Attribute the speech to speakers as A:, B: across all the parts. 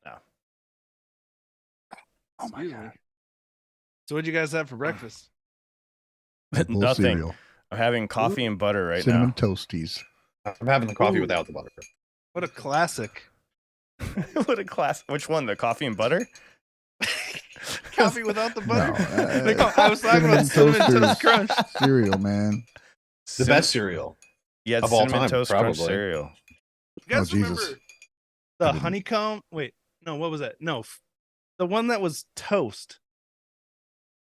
A: No.
B: Oh my god.
C: So what'd you guys have for breakfast?
A: Nothing.
B: Cereal.
A: I'm having coffee and butter right
B: Cinnamon
A: now.
B: toasties.
D: I'm having the coffee
C: Ooh.
D: without the butter.
C: What a classic.
A: What a class. Which one? The coffee and butter?
C: Coffee without the butter?
B: No,
C: I was talking about Cinnamon Toast Crunch.
B: cereal, man.
D: The best cereal.
A: Yeah,
D: of all
A: Cinnamon
D: time,
A: Toast Crunch
D: probably.
A: cereal.
C: You guys
B: Oh,
C: remember
B: Jesus.
C: the
B: I didn't.
C: honeycomb? Wait, no, what was that? No, the one that was toast.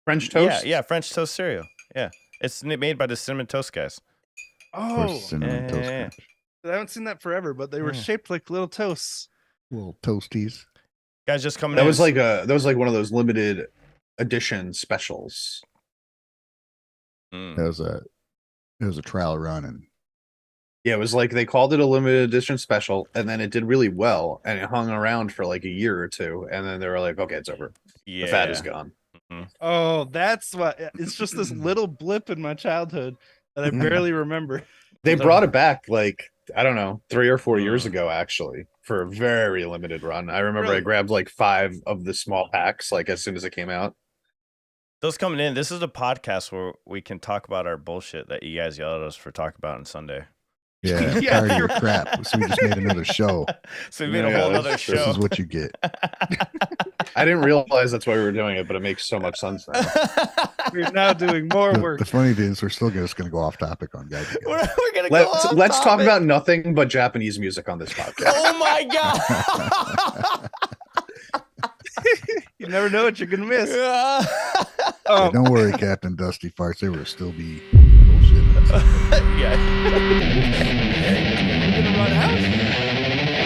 D: French toast?
A: Yeah, French toast cereal. Yeah. It's made by the Cinnamon Toast guys.
B: Of
C: Oh,
B: course, cinnamon toast
A: yeah.
B: crunch.
C: I haven't seen that forever, but they were
A: Yeah.
C: shaped like little toasts.
B: Little toasties.
A: Guys just coming
D: That
A: in.
D: was like one of those limited edition specials.
A: Mm.
B: It was a trial run, and
D: Yeah, it was like they called it a limited edition special, and then it did really well, and it hung around for like a year or two, and then they were like, "Okay, it's over.
A: Yeah.
D: The fat is gone."
C: Oh, that's what it's just this little blip in my childhood that I barely remember.
D: They
A: So-
D: brought it back like I don't know, 3 or 4 years ago, actually, for a very limited run. I remember I
C: Really?
D: grabbed like 5 of the small packs, like as soon as it came out.
A: Those coming in. This is a podcast where we can talk about our bullshit that you guys yelled at us for talking about on Sunday.
B: yeah,
C: Yeah,
B: tired of your
C: you're-
B: crap. So we just made another show.
A: So we made a
D: Yeah,
A: whole
D: that's-
A: other
D: this
A: show.
B: This is what you get.
D: I didn't realize that's why we were doing it, but it makes so much sense now.
C: We're now doing more work.
B: The funny thing is, we're still just going to go off topic on guys.
A: we're gonna go off
D: Let's talk
A: topic.
D: about nothing but Japanese music on this podcast.
A: Oh my god!
C: You never know what you're gonna miss.
B: Yeah,
C: Um,
B: don't worry, Captain Dusty Farts. There will still be bullshit.
A: Yeah.
C: you're gonna run out?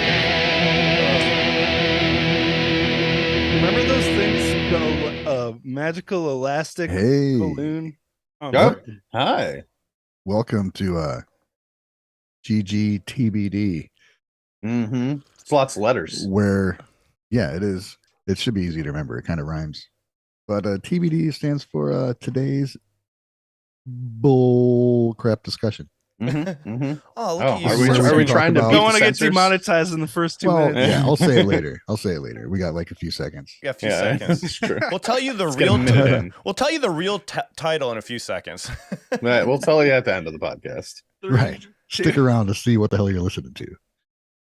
C: Remember those things? The magical elastic
B: Hey,
C: balloon. Oh,
D: Yep. Hi.
B: welcome to GGTBD,
D: Mm-hmm. It's lots of letters.
B: where, yeah, it is. It should be easy to remember. It kind of rhymes. But TBD stands for today's bull crap discussion.
D: Mm-hmm. Mm-hmm.
A: Oh, look
D: Oh,
A: at you.
D: are we,
B: Where we
D: are we
B: can
D: trying to
B: talk
D: beat
C: don't
B: about-
C: want to
D: the
C: get
D: censors?
C: demonetized in the first 2
B: Well,
C: minutes.
B: yeah, I'll say it later. I'll say it later. We got like a few seconds.
A: You got a few
D: Yeah,
A: seconds.
D: it's true.
A: We'll tell you the
D: Let's get a
A: real.
D: minute in.
A: We'll tell you the real title in a few seconds.
D: Right, we'll tell you at the end of the podcast.
B: Right. Stick around to see what the hell you're listening to.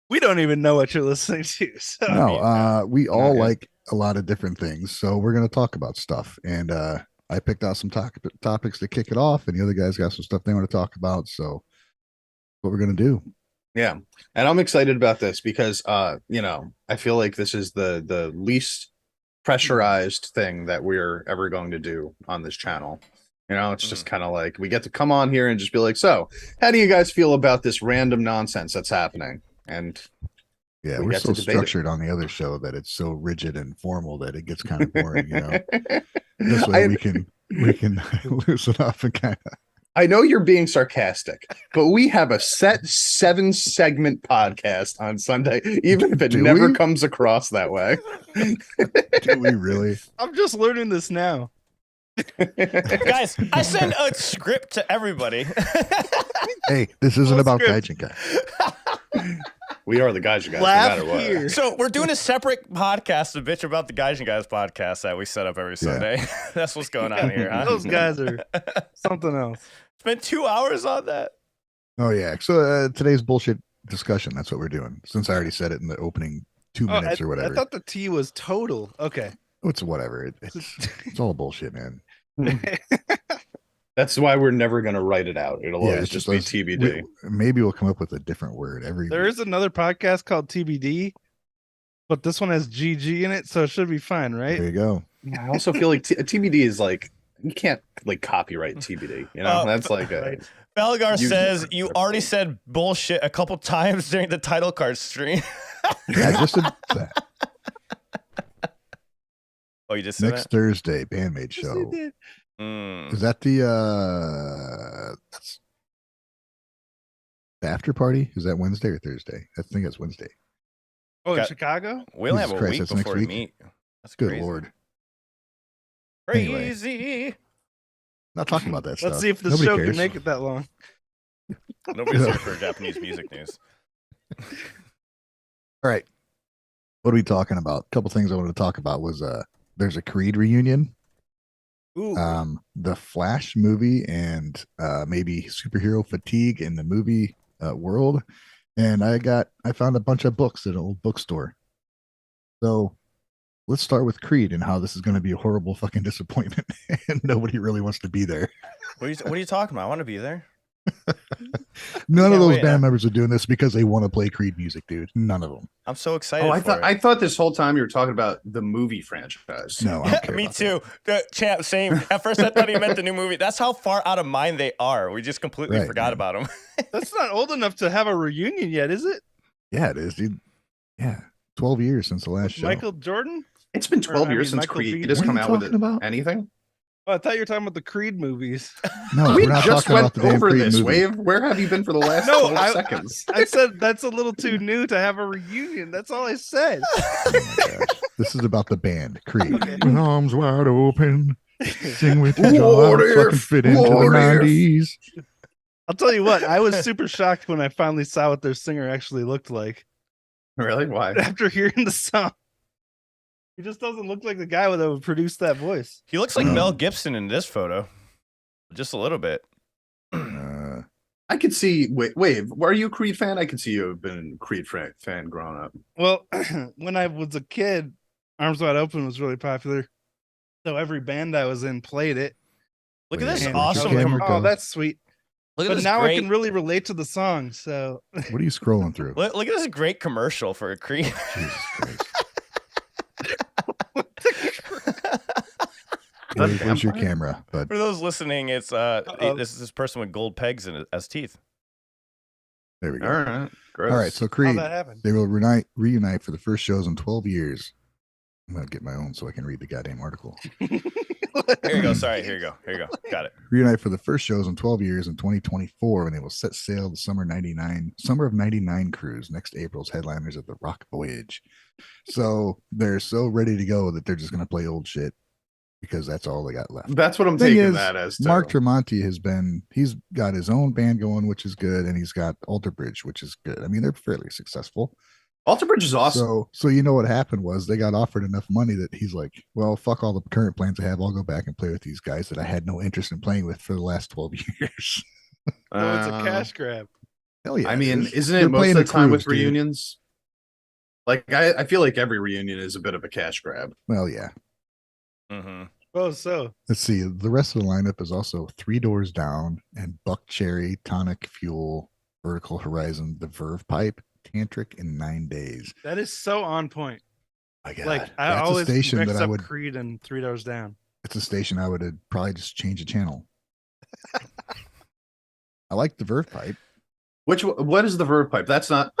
C: We don't even know what you're listening to. So.
B: No, we all
D: Okay.
B: like a lot of different things, so we're going to talk about stuff. And I picked out some topics to kick it off, and the other guys got some stuff they want to talk about. So, what we're going to do?
D: Yeah, and I'm excited about this because I feel like this is the least pressurized thing that we're ever going to do on this channel. It's just kind of like we get to come on here and just be like, so how do you guys feel about this random nonsense that's happening? And
B: Yeah,
D: We
B: we're
D: get
B: so
D: to debate it.
B: structured on the other show that it's so rigid and formal that it gets kind of boring. This way we can loosen up and kind of.
D: I know you're being sarcastic, but we have a set 7-segment podcast on Sunday, even if it
B: Do
D: never
B: we?
D: comes across that way.
B: Do we really?
C: I'm just learning this now.
A: Guys, I send a script to everybody.
B: Hey, this isn't
C: Full
B: about
C: script.
B: Gaijin Guy.
D: We are the guys, you guys,
C: Laugh
D: no matter what.
C: here.
A: So we're doing a separate podcast to bitch about the Guys and Guys podcast that we set up every Sunday. That's what's going on here, huh?
C: Those guys are something else.
A: Spent 2 hours on that.
B: Oh yeah. So today's bullshit discussion. That's what we're doing. Since I already said it in the opening 2
C: Oh,
B: minutes or
C: I
B: whatever.
C: thought the T was total. Okay.
B: It's whatever. It's all bullshit, man.
D: That's why we're never going to write it out. It'll always
B: it's
D: just be
B: us-
D: TBD.
B: Maybe we'll come up with a different word every.
C: There
B: week.
C: is another podcast called TBD, but this one has GG in it, so it should be fine, right?
B: There you go.
D: I also feel like TBD is like, you can't like copyright TBD. That's like a.
C: Right.
A: Belgar
D: You-
A: says you already said bullshit a couple times during the title card stream.
B: Yeah, I just did that.
A: Oh, you just said
B: Next Thursday, Bandmate
C: Yes,
B: show.
C: I did.
A: that? Mm.
B: Is that the that's the after party? Is that Wednesday or Thursday? I think it's Wednesday.
C: Oh, in
A: Got-
C: Chicago?
A: We only
B: Jesus
A: have a
B: Christ,
A: week
B: that's next
A: before we
B: week?
A: meet. That's
B: Good
A: crazy.
B: lord. Anyway.
A: Crazy.
B: Not talking about that stuff.
C: Let's see if this
B: Nobody
C: show
B: cares.
C: can make it that long.
A: Nobody's here for Japanese music news.
B: All right. What are we talking about? A couple things I wanted to talk about was there's a Creed reunion.
C: Ooh.
B: The Flash movie and maybe superhero fatigue in the movie world. And I found a bunch of books at an old bookstore. So let's start with Creed and how this is going to be a horrible fucking disappointment and nobody really wants to be there.
A: What are you talking about? I want to be there.
B: None of
A: Can't
B: those
A: wait,
B: band
A: huh?
B: members are doing this because they want to play Creed music, dude. None of them.
A: I'm so excited.
D: Oh,
A: for it.
D: I thought this whole time you were talking about the movie franchise.
B: No, I don't care
A: Me
B: about
A: too. Champ, same. At first, I thought he meant the new movie. That's how far out of mind they are. We just completely
B: Right,
A: forgot
B: man.
A: about them.
C: That's not old enough to have a reunion yet, is it?
B: that. Yeah, it is, dude. Yeah. 12 years since the last show.
C: Michael Jordan?
D: It's been 12
C: I
D: years
C: mean,
D: since
C: Michael
D: Creed
C: B.
D: has
B: What are
D: come
B: you
D: out with
B: talking about?
D: anything.
C: Oh, I thought you were talking about the Creed movies.
B: No,
D: We
B: we're not
D: just
B: talking about
D: went
B: the damn
D: over
B: Creed
D: this,
B: movie.
D: Wave. Where have you been for the last
C: No,
D: 12 seconds?
C: I said that's a little too new to have a reunion. That's all I said.
B: Oh my gosh. This is about the band, Creed.
C: Okay.
B: With arms wide open. Sing with your
D: What
B: jaw so I can
D: if?
B: fit into the
D: What if?
B: 90s.
C: I'll tell you what, I was super shocked when I finally saw what their singer actually looked like.
D: Really? Why?
C: After hearing the song. He just doesn't look like the guy that would produce that voice.
A: He looks like Mel Gibson in this photo, just a little bit.
D: I could see. Wave. Are you a Creed fan? I could see you have been a Creed fan growing up.
C: Well, when I was a kid, Arms Wide Open was really popular. So every band I was in played it.
A: Look at
B: Wait,
A: this
C: And
A: awesome.
B: camera
C: oh,
B: go?
C: that's sweet.
A: Look at
C: But
A: this
C: now
A: great.
C: I can really relate to the song. So
B: What are you scrolling through?
A: Look at this great commercial for a Creed.
B: Jesus Christ.
D: The
B: Wave, where's your
D: vampire?
B: camera? But
A: For those listening, it's
C: Uh-oh.
A: this is this person with gold pegs in his teeth.
B: there we go.
D: All right. Gross.
B: All right, so
C: how'd
B: Creed,
C: that happen?
B: they will reunite for the first shows in 12 years. I'm going to get my own so I can read the goddamn article.
A: Here you go. Sorry. Here you go. Here you go. Got it.
B: Reunite for the first shows in 12 years in 2024 when they will set sail the summer of 99 cruise next April's headliners at the Rock Voyage. So they're so ready to go that they're just going to play old shit because that's all they got left.
D: That's what I'm
B: Thing
D: taking
B: is,
D: that as. Too.
B: Mark Tremonti he's got his own band going, which is good, and he's got Alter Bridge, which is good. I mean, they're fairly successful.
D: Alter Bridge is awesome.
B: So you know what happened was they got offered enough money that he's like, well, fuck all the current plans I have. I'll go back and play with these guys that I had no interest in playing with for the last 12 years.
C: Oh, it's a cash grab.
B: Hell yeah.
D: I mean,
B: is.
D: isn't
B: They're
D: it most
B: playing
D: of
B: a
D: the time
B: cruise,
D: with
B: dude.
D: reunions? Like I feel like every reunion is a bit of a cash grab.
B: Well, yeah.
A: Mm-hmm.
C: Oh, so
B: Let's see. The rest of the lineup is also Three Doors Down and Buck Cherry, Tonic Fuel, Vertical Horizon, The Verve Pipe, Tantric in 9 days.
C: that is so on point.
B: My God,
C: Like I
B: that's a
C: always
B: station
C: mix
B: that I
C: up
B: would.
C: Creed and 3 Doors Down.
B: It's a station I would probably just change the channel. I like the Verve Pipe.
D: What is the verb pipe? That's not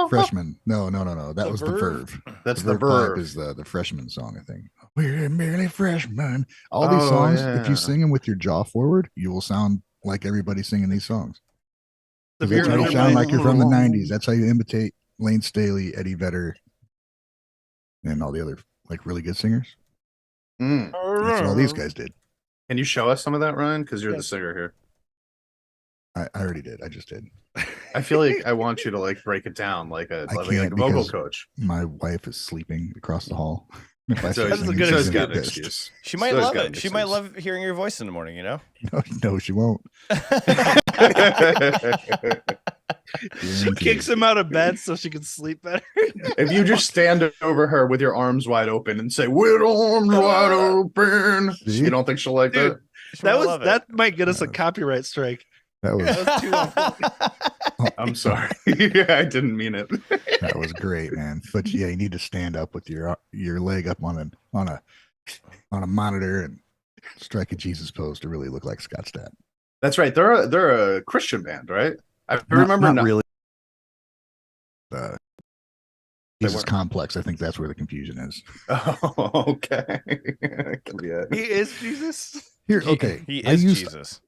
B: Freshman. No. That
C: The
B: was the
C: Verve?
B: Verve.
D: That's the
B: Verve Pipe
D: verb.
B: is the freshman song, I think. We're merely freshmen. All these
D: Oh,
B: songs, if
D: yeah.
B: you sing them with your jaw forward, you will sound like everybody singing these songs. 'Cause
C: Severe
B: That's how you
C: Undermine.
B: sound like you're from the 90s. That's how you imitate Lane Staley, Eddie Vedder, and all the other like really good singers.
D: Mm.
B: That's what all these guys did.
D: Can you show us some of that, Ryan? Because you're the
C: Yes.
D: singer here.
B: I already did. I just did.
D: I feel like I want you to like break it down like a
B: I
D: like
B: can't
D: a vocal
B: because-
D: coach.
B: My wife is sleeping across the hall. If I
D: So
B: start
C: That's a
B: singing,
C: good
B: she's
D: So's
B: gonna
D: got
B: get
D: an
B: pissed.
D: excuse.
A: She might
D: So's
A: love
D: got
A: it.
D: an
A: She might
D: excuse.
A: love hearing your voice in the morning. You know.
B: No, she won't.
C: She kicks him out of bed so she can sleep better.
D: If you just stand over her with your arms wide open and say "with arms wide open,"
B: See?
D: you don't think she'll like
C: Dude,
A: She
C: that
A: might
C: was
A: love it.
C: that might get us a copyright strike.
B: That was
C: That was too on point.
D: I'm sorry. I didn't mean it.
B: that was great, man. But yeah, you need to stand up with your leg up on a monitor and strike a Jesus pose to really look like Scott Stapp.
D: That's right. They're a Christian band, right? I remember
B: not
D: not-
B: really. Jesus
D: weren't.
B: Complex. I think that's where the confusion is.
D: Oh, okay. Can be it.
C: He is Jesus.
B: Here,
A: He-
B: okay.
A: He
B: I
A: is
B: used-
A: Jesus.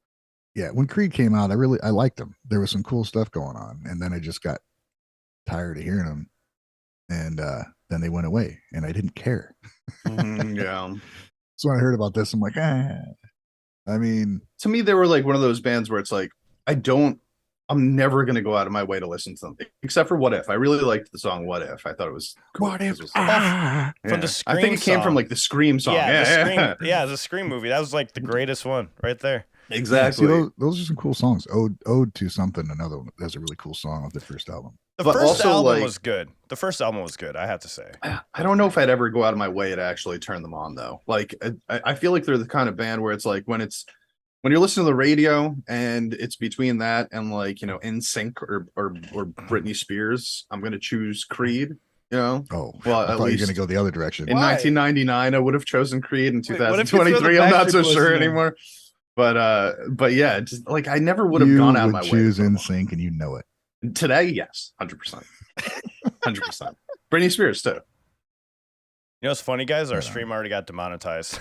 B: Yeah, when Creed came out, I liked them. There was some cool stuff going on, and then I just got tired of hearing them, and then they went away, and I didn't care.
D: Yeah.
B: So when I heard about this, I'm like, I mean,
D: To me, they were like one of those bands where it's like, I don't I'm never gonna go out of my way to listen to them, except for "What If." I really liked the song "What If." I thought it was cool.
B: What if
D: It was
A: from
D: yeah.
A: the Scream
D: I think it came from
A: song.
D: like the Scream song.
A: Yeah, the Scream.
D: Yeah.
A: Yeah, the Scream movie. That was like the greatest one right there.
B: Yeah, see,
D: Exactly.
B: those are some cool songs. Ode to something. Another one that's a really cool song of the first album.
A: The
D: But
A: first
D: also,
A: album
D: like-
A: was good. The first album was good, I have to say.
D: I don't know if I'd ever go out of my way to actually turn them on though. Like I feel like they're the kind of band where it's like when you're listening to the radio and it's between that and like, you know, NSYNC or Britney Spears, I'm gonna choose Creed, you know.
B: Oh,
D: Well,
B: I
D: at
B: thought you were
D: least
B: going to go the other direction.
D: in
C: Why?
D: 1999 I would have chosen Creed. In
C: Wait, what if you throw the
D: 2023 I'm not so
C: Backstreet Boys
D: sure
C: in there?
D: anymore. But yeah, just like I never would have
B: You
D: gone out of
B: would
D: my way to
B: choose
D: put them
B: in
D: on.
B: sync, and you know it.
D: Today, yes, 100%. 100%. Britney Spears too.
A: You know what's funny, guys? Our
B: Yeah.
A: stream already got demonetized.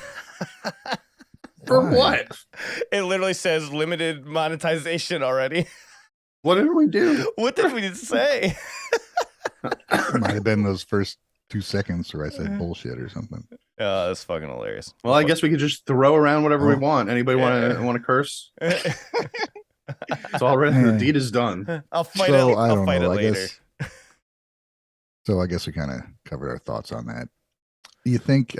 D: For
B: Why?
D: what?
A: It literally says limited monetization already.
D: What did we do?
A: What did we say?
B: It might have been those first 2 seconds where I said bullshit or something.
A: Oh, that's fucking hilarious.
D: Well, I guess we could just throw around whatever we
B: Oh.
D: want. Anybody
A: Yeah.
D: want to curse? It's already the deed is done.
A: I'll fight
B: So
A: it.
B: I
A: I'll
B: don't
A: fight
B: know.
A: it
B: I
A: later.
B: guess. So I guess we kind of covered our thoughts on that. Do you think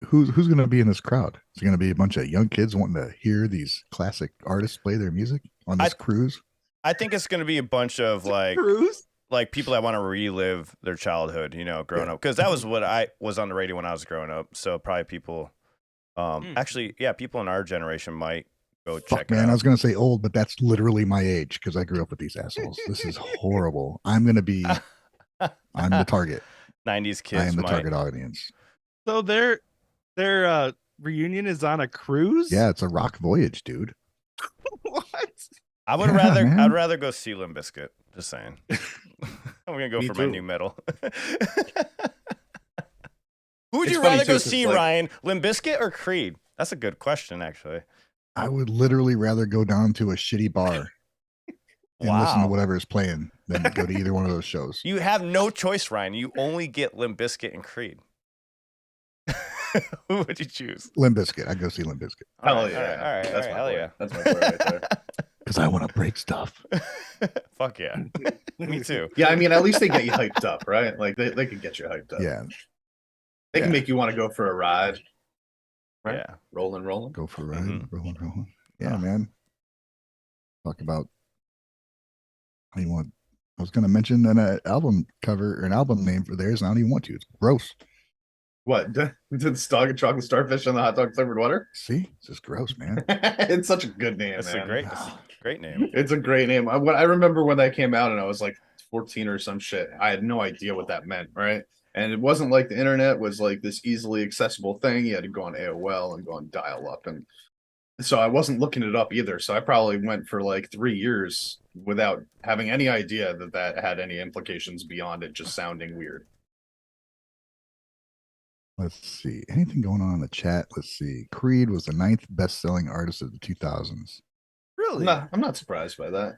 B: who's going to be in this crowd? Is it going to be a bunch of young kids wanting to hear these classic artists play their music on this cruise?
A: I think it's gonna be a bunch of like people that want to relive their childhood, you know, growing up. Because that was what I was on the radio when I was growing up. So probably people, actually, yeah, people in our generation might go check
B: Fuck,
A: it
B: man,
A: out.
B: I was going to say old, but that's literally my age because I grew up with these assholes. This is horrible. I'm the target.
A: 90s kids
B: I am the
A: might.
B: target audience.
C: So their reunion is on a cruise?
B: Yeah, it's a rock voyage, dude.
C: What?
A: I would
B: Yeah,
A: rather
B: man.
A: I'd rather go see Limp Bizkit. Just saying. I'm gonna go
D: Me
A: for my
D: too.
A: new metal. Who would
D: It's
A: you
D: funny,
A: rather
D: too,
A: go
D: 'cause,
A: see,
D: like-
A: Ryan? Limp Bizkit or Creed? That's a good question, actually.
B: I would literally rather go down to a shitty bar and listen to
A: Wow.
B: whatever is playing than go to either one of those shows.
A: You have no choice, Ryan. You only get Limp Bizkit and Creed. Who would you choose?
B: Limp Bizkit. I'd go see Limp Bizkit
D: Hell
A: All right,
D: yeah.
A: all right, all right,
D: That's my
A: hell
D: boy.
A: yeah.
D: That's my boy right there.
B: because I want to break stuff.
A: Fuck yeah. Me too.
D: Yeah, I mean, at least they get you hyped up, right? Like they can get you hyped up.
B: Yeah,
D: They can
B: yeah.
D: make you want to go for a ride. Right?
A: Yeah.
D: Rolling.
B: go for a ride.
A: Mhm.
B: Rolling. Yeah,
A: Oh.
B: man. Talk about how you want. I was going to mention an album cover or an album name for theirs, and I don't even want to. It's gross.
D: What? Did Dog and Chocolate Starfish and the Hot Dog Flavored Water?
B: See, it's just gross, man.
D: It's such a good name,
A: That's
D: man.
A: a great name.
D: It's a great name. I remember when that came out and I was like 14 or some shit. I had no idea what that meant, right? And it wasn't like the internet was like this easily accessible thing. You had to go on AOL and go on dial up. And so I wasn't looking it up either. So I probably went for like 3 years without having any idea that that had any implications beyond it just sounding weird.
B: Let's see. Anything going on in the chat? Let's see. Creed was the 9th best-selling artist of the 2000s.
C: Really?
D: I'm not surprised by that.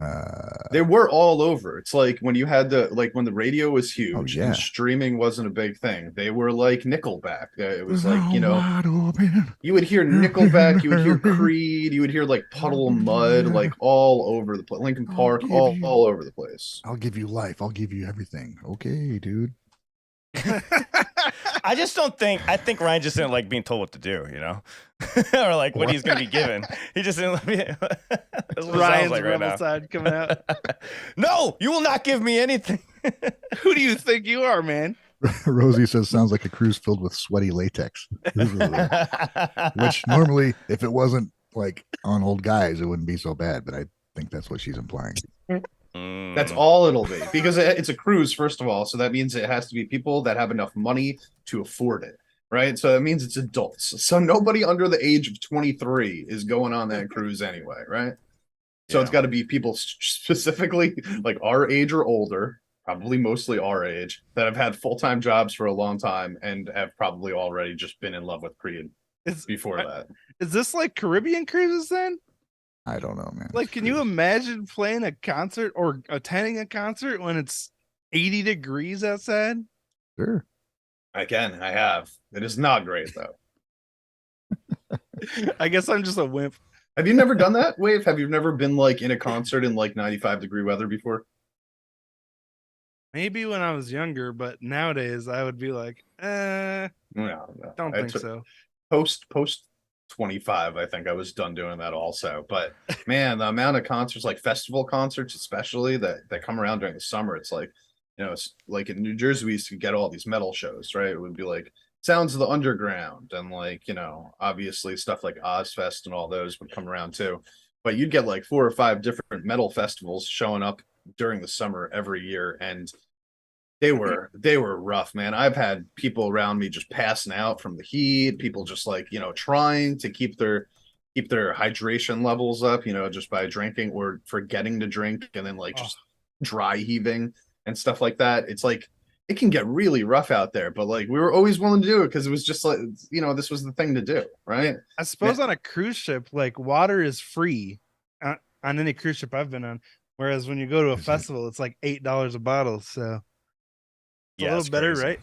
B: Uh,
D: They were all over. It's like when you had when the radio was huge
B: yeah.
D: and streaming wasn't a big thing. They were like Nickelback. It was like, you know,
B: wide open.
D: you would hear Nickelback, you would hear Creed, you would hear like Puddle of Mud, like all over the place. Linkin
B: I'll
D: Park,
B: give
D: all
B: you-
D: over the place.
B: I'll give you life. I'll give you everything. Okay, dude.
A: I just don't think. I think Ryan just didn't like being told what to do, you know, or like what he's gonna be given. He just didn't. Let me, that's what it
C: Ryan's
A: sounds like right
C: rebel
A: now.
C: side coming out.
A: No, you will not give me anything.
C: Who do you think you are, man?
B: Rosie says sounds like a cruise filled with sweaty latex. Which normally, if it wasn't like on old guys, it wouldn't be so bad. But I think that's what she's implying.
D: That's all it'll be because it's a cruise, first of all. So that means it has to be people that have enough money to afford it, right? So that means it's adults. So nobody under the age of 23 is going on that cruise anyway, right? So it's
A: Yeah.
D: got to be people specifically like our age or older, probably mostly our age, that have had full-time jobs for a long time and have probably already just been in love with Creed before that.
C: Is this like Caribbean cruises then?
B: I don't know, man.
C: Like, can you imagine playing a concert or attending a concert when it's 80 degrees outside?
B: Sure.
D: Again, I have. It is not great though.
C: I guess I'm just a wimp.
D: Have you never done that, Wave? Have you never been like in a concert in like 95-degree weather before?
C: Maybe when I was younger, but nowadays I would be like,
D: No.
C: don't think so.
D: Post 25, I think I was done doing that also. But man, the amount of concerts, like festival concerts, especially that come around during the summer, it's like, it's like in New Jersey, we used to get all these metal shows, right? It would be like Sounds of the Underground and like, obviously stuff like Ozfest and all those would come around too. But you'd get like 4 or 5 different metal festivals showing up during the summer every year, and they were rough, man. I've had people around me just passing out from the heat, people just like, trying to keep their hydration levels up, just by drinking or forgetting to drink and then like just dry heaving and stuff like that. It's like it can get really rough out there, but like we were always willing to do it because it was just like, this was the thing to do, right?
C: I suppose on a cruise ship, like water is free on any cruise ship I've been on. Whereas when you go to a festival, it's like $8 a bottle. So it's a little better, right?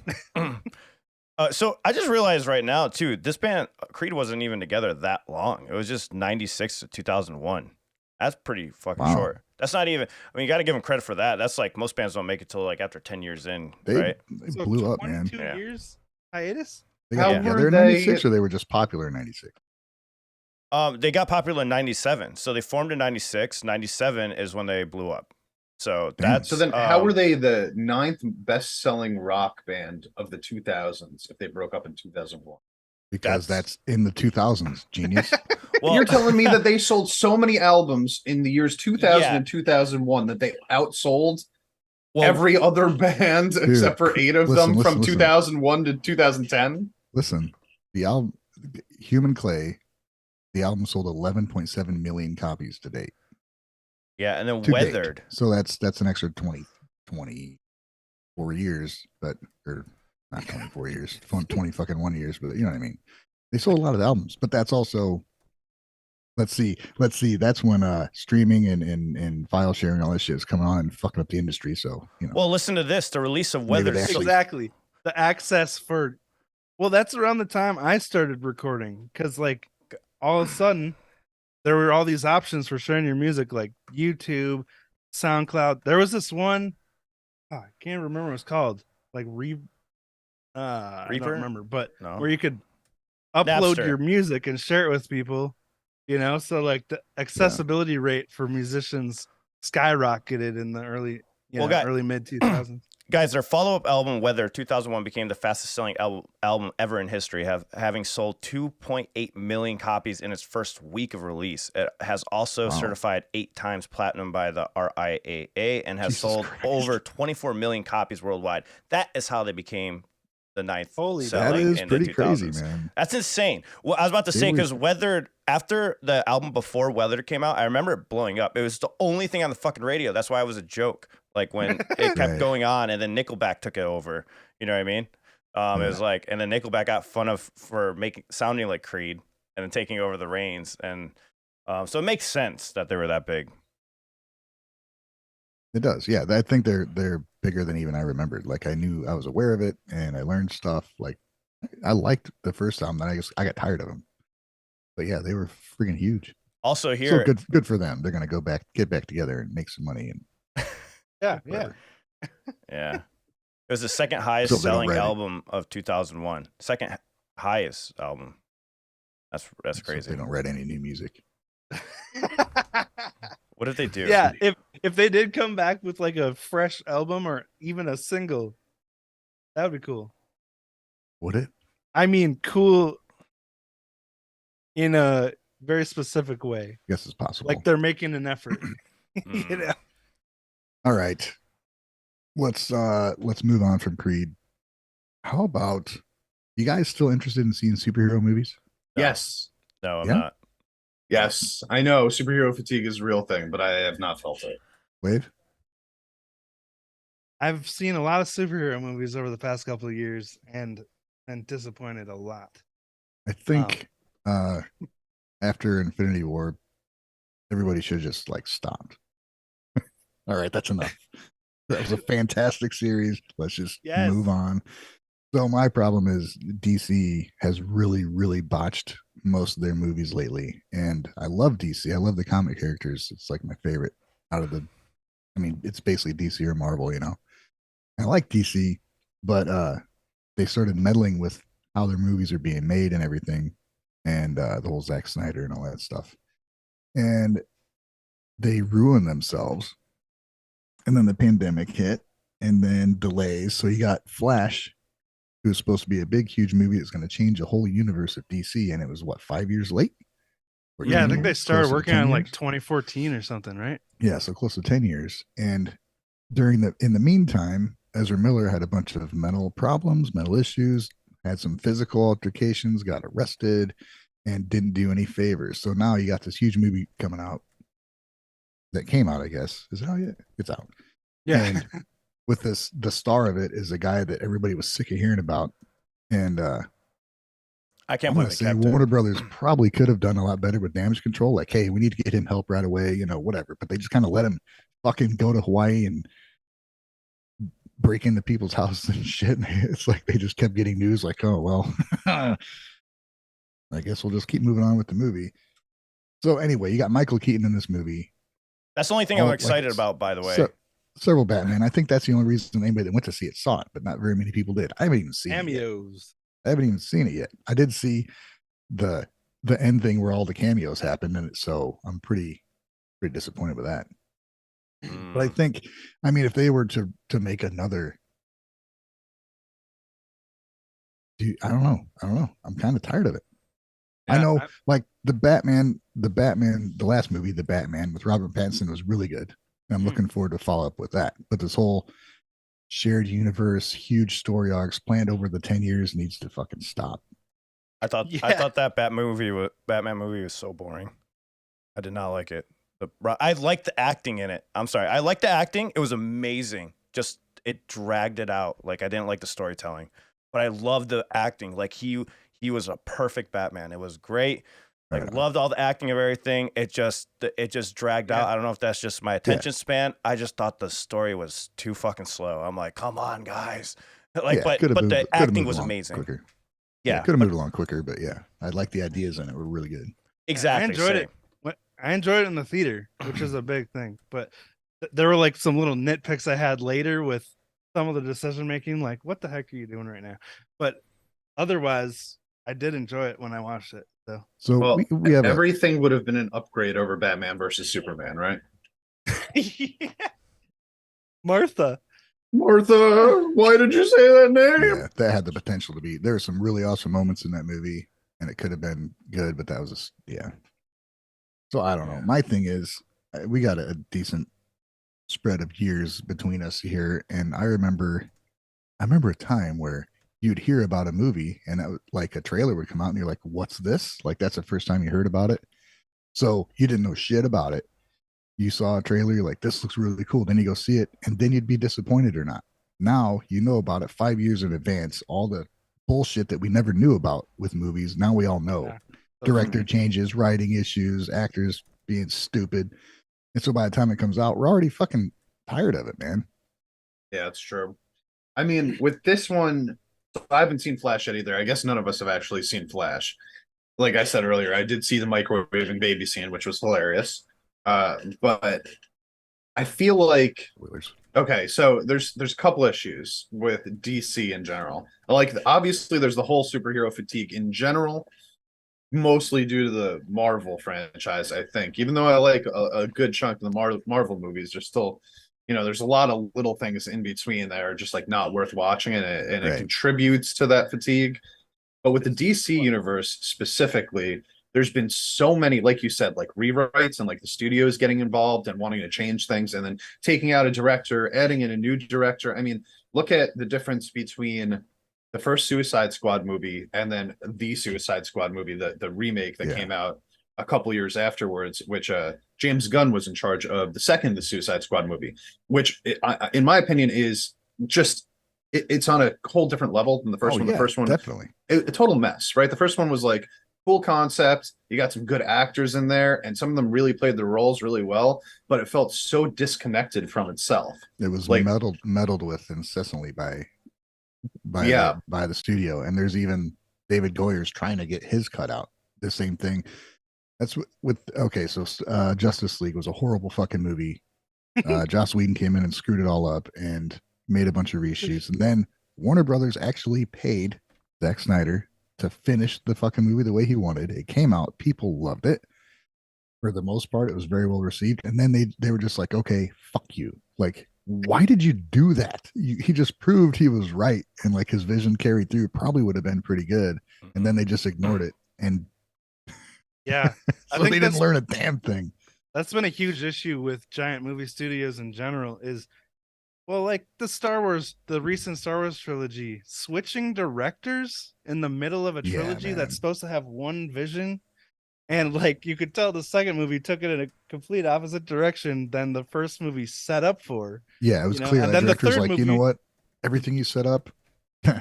A: So I just realized right now too, this band Creed wasn't even together that long. It was just 96 to 2001. That's pretty fucking short. That's not even. I mean, you got to give them credit for that. That's like most bands don't make it till like after 10 years in, right?
B: They blew up, man.
C: 22 years hiatus.
B: They got together in 96, or they were just popular in 96.
A: They got popular in 97, so they formed in 96. 97 is when they blew up. So that's
D: so. Then how were they the 9th best-selling rock band of the 2000s if they broke up in 2001?
B: Because that's in the 2000s, genius.
D: Well, you're telling me that they sold so many albums in the years 2000 and 2001 that they outsold every other band except for 8 of them from 2001 to 2010?
B: Listen, the album Human Clay, the album sold 11.7 million copies to date.
A: Yeah, and then Weathered.
B: Date. So that's an extra 24 years, or not 24 years, 20 fucking 1 years, but you know what I mean. They sold a lot of albums, but that's also let's see. That's when streaming and file sharing, all this shit is coming on and fucking up the industry. So
A: Well, listen to this: the release of Weathered.
C: Exactly. The access for. Well, that's around the time I started recording, because like all of a sudden there were all these options for sharing your music, like YouTube, SoundCloud. There was this one, I can't remember what it was called, like Reaper. I don't remember, but where you could upload your music and share it with people, so like the accessibility rate for musicians skyrocketed in the early mid 2000s.
A: Guys, their follow-up album Weather 2001 became the fastest selling album ever in history, having sold 2.8 million copies in its first week of release. It has also certified 8 times platinum by the RIAA and has sold over 24 million copies worldwide. That is how they became the 9th selling in the 2000s. That is pretty crazy, man. That's insane. Well, I was about to say, because Weathered, after the album before Weathered came out, I remember it blowing up. It was the only thing on the fucking radio. That's why it was a joke. Like when it kept going on, and then Nickelback took it over. You know what I mean? It was like, and then Nickelback got fun for sounding like Creed, and then taking over the reins, and so it makes sense that they were that big.
B: It does, yeah. I think they're bigger than even I remembered. Like I was aware of it, and I learned stuff. Like I liked the first album, then I got tired of them. But yeah, they were freaking huge.
A: Also here,
B: so good for them. They're gonna get back together and make some money and.
C: Yeah.
A: It was the second highest selling album of 2001. Second highest album. That's crazy.
B: They don't write any new music.
A: What did they do?
C: Yeah, if they did come back with like a fresh album or even a single, that would be cool.
B: Would it?
C: I mean, cool in a very specific way.
B: Yes, it's possible.
C: Like they're making an effort.
B: All right. Let's move on from Creed. How about you guys still interested in seeing superhero movies?
D: Yes.
A: No, I'm not.
D: Yes. I know superhero fatigue is a real thing, but I have not felt it.
B: Wave?
C: I've seen a lot of superhero movies over the past couple of years and disappointed a lot.
B: I think after Infinity War, everybody should have just like stopped. All right, that's enough. That was a fantastic series. Let's just move on. So my problem is DC has really, really botched most of their movies lately, and I love DC. I love the comic characters. It's like my favorite out of the. I mean, it's basically DC or Marvel, you know. I like DC, but they started meddling with how their movies are being made and everything, and the whole Zack Snyder and all that stuff, and they ruin themselves. And then the pandemic hit, and then delays. So you got Flash, who was supposed to be a big, huge movie that's going to change the whole universe of DC, and it was what, 5 years late? Or
C: Yeah, I
B: 10
C: think they
B: years?
C: started
B: Close to
C: working
B: 10
C: on
B: years?
C: like 2014 or something, right?
B: Yeah, so close to 10 years. And in the meantime, Ezra Miller had a bunch of mental problems, mental issues, had some physical altercations, got arrested, and didn't do any favors. So now you got this huge movie coming out that came out, I guess. Is it out yet? It's out.
C: Yeah.
B: And with this, the star of it is a guy that everybody was sick of hearing about. And
A: I can't
B: I'm
A: believe
B: gonna
A: they
B: say
A: kept
B: Warner
A: it.
B: Brothers probably could have done a lot better with Damage Control. Like, hey, we need to get him help right away, you know, whatever. But they just kind of let him fucking go to Hawaii and break into people's houses and shit. It's like they just kept getting news like, oh well, I guess we'll just keep moving on with the movie. So anyway, you got Michael Keaton in this movie.
A: That's the only thing
B: All,
A: I'm
B: like,
A: excited about, by the way.
B: Several Batman. I think that's the only reason anybody that went to see it saw it, but not very many people did. I haven't even seen it yet.
C: Cameos.
B: I haven't even seen it yet. I did see the end thing where all the cameos happened, and so I'm pretty disappointed with that. But I think, I mean, if they were to make another, I don't know. I'm kind of tired of it.
C: Yeah,
B: I know, like the last movie, The Batman with Robert Pattinson was really good. And I'm looking forward to follow up with that. But this whole shared universe, huge story arcs planned over the 10 years needs to fucking stop.
A: I thought that Batman movie was so boring. I did not like it. I liked the acting in it. I'm sorry. I liked the acting. It was amazing. Just it dragged it out. Like I didn't like the storytelling, but I loved the acting. Like he was a perfect Batman. It was great. Like loved all the acting of everything. It just dragged out. I don't know if that's just my attention span. I just thought the story was too fucking slow. I'm like, come on, guys. Like, but the acting was amazing.
B: Quicker.
A: Yeah,
B: could have moved along quicker, but yeah, I like the ideas in it. Were really good.
A: Exactly.
C: I enjoyed it. I enjoyed it in the theater, which is a big thing. But there were like some little nitpicks I had later with some of the decision making. Like, what the heck are you doing right now? But otherwise, I did enjoy it when I watched it.
B: So
D: well,
B: we have
D: everything would have been an upgrade over Batman versus Superman, right?
C: Yeah. Martha,
D: why did you say that name?
B: Yeah, that had the potential to be. There were some really awesome moments in that movie, and it could have been good, but that was So I don't know. My thing is, we got a decent spread of years between us here, and I remember a time where you'd hear about a movie, and like a trailer would come out, and you're like, "What's this?" Like that's the first time you heard about it. So you didn't know shit about it. You saw a trailer, you're like, "This looks really cool." Then you go see it, and then you'd be disappointed or not. Now you know about it 5 years in advance. All the bullshit that we never knew about with movies, now we all know. Yeah. Director changes, writing issues, actors being stupid. And so by the time it comes out, we're already fucking tired of it, man.
D: Yeah, it's true. I mean, with this one, I haven't seen Flash yet either. I guess none of us have actually seen Flash. Like I said earlier, I did see the microwaving baby scene, which was hilarious. But I feel like okay, so there's a couple issues with DC in general. Like obviously there's the whole superhero fatigue in general, mostly due to the Marvel franchise, I think. Even though I like a good chunk of the Marvel movies, there's still, there's a lot of little things in between that are just like not worth watching, and it contributes to that fatigue. But with the DC universe specifically, there's been so many, like you said, like rewrites and like the studios getting involved and wanting to change things and then taking out a director, adding in a new director. I mean, look at the difference between the first Suicide Squad movie and then the Suicide Squad movie, the remake that came out a couple years afterwards, which James Gunn was in charge of. The second The Suicide Squad movie, which in my opinion is just it's on a whole different level than the first one. The first one
B: definitely
D: a total mess, right? The first one was like cool concept, you got some good actors in there, and some of them really played their roles really well, but it felt so disconnected from itself.
B: It was like meddled with incessantly by by the studio, and there's even David Goyer's trying to get his cut out. The same thing. That's with okay. So Justice League was a horrible fucking movie. Joss Whedon came in and screwed it all up and made a bunch of reshoots, and then Warner Brothers actually paid Zack Snyder to finish the fucking movie the way he wanted. It came out, people loved it. For the most part, it was very well received. And then they were just like, okay, fuck you. Like, why did you do that? He just proved he was right, and like his vision carried through. Probably would have been pretty good. And then they just ignored it, and
C: yeah,
B: so they didn't learn a damn thing.
C: That's been a huge issue with giant movie studios in general. Is well, like the recent Star Wars trilogy, switching directors in the middle of a trilogy that's supposed to have one vision. And like you could tell the second movie took it in a complete opposite direction than the first movie set up for.
B: Yeah, it was clear. And then the third movie, you know what? Everything you set up,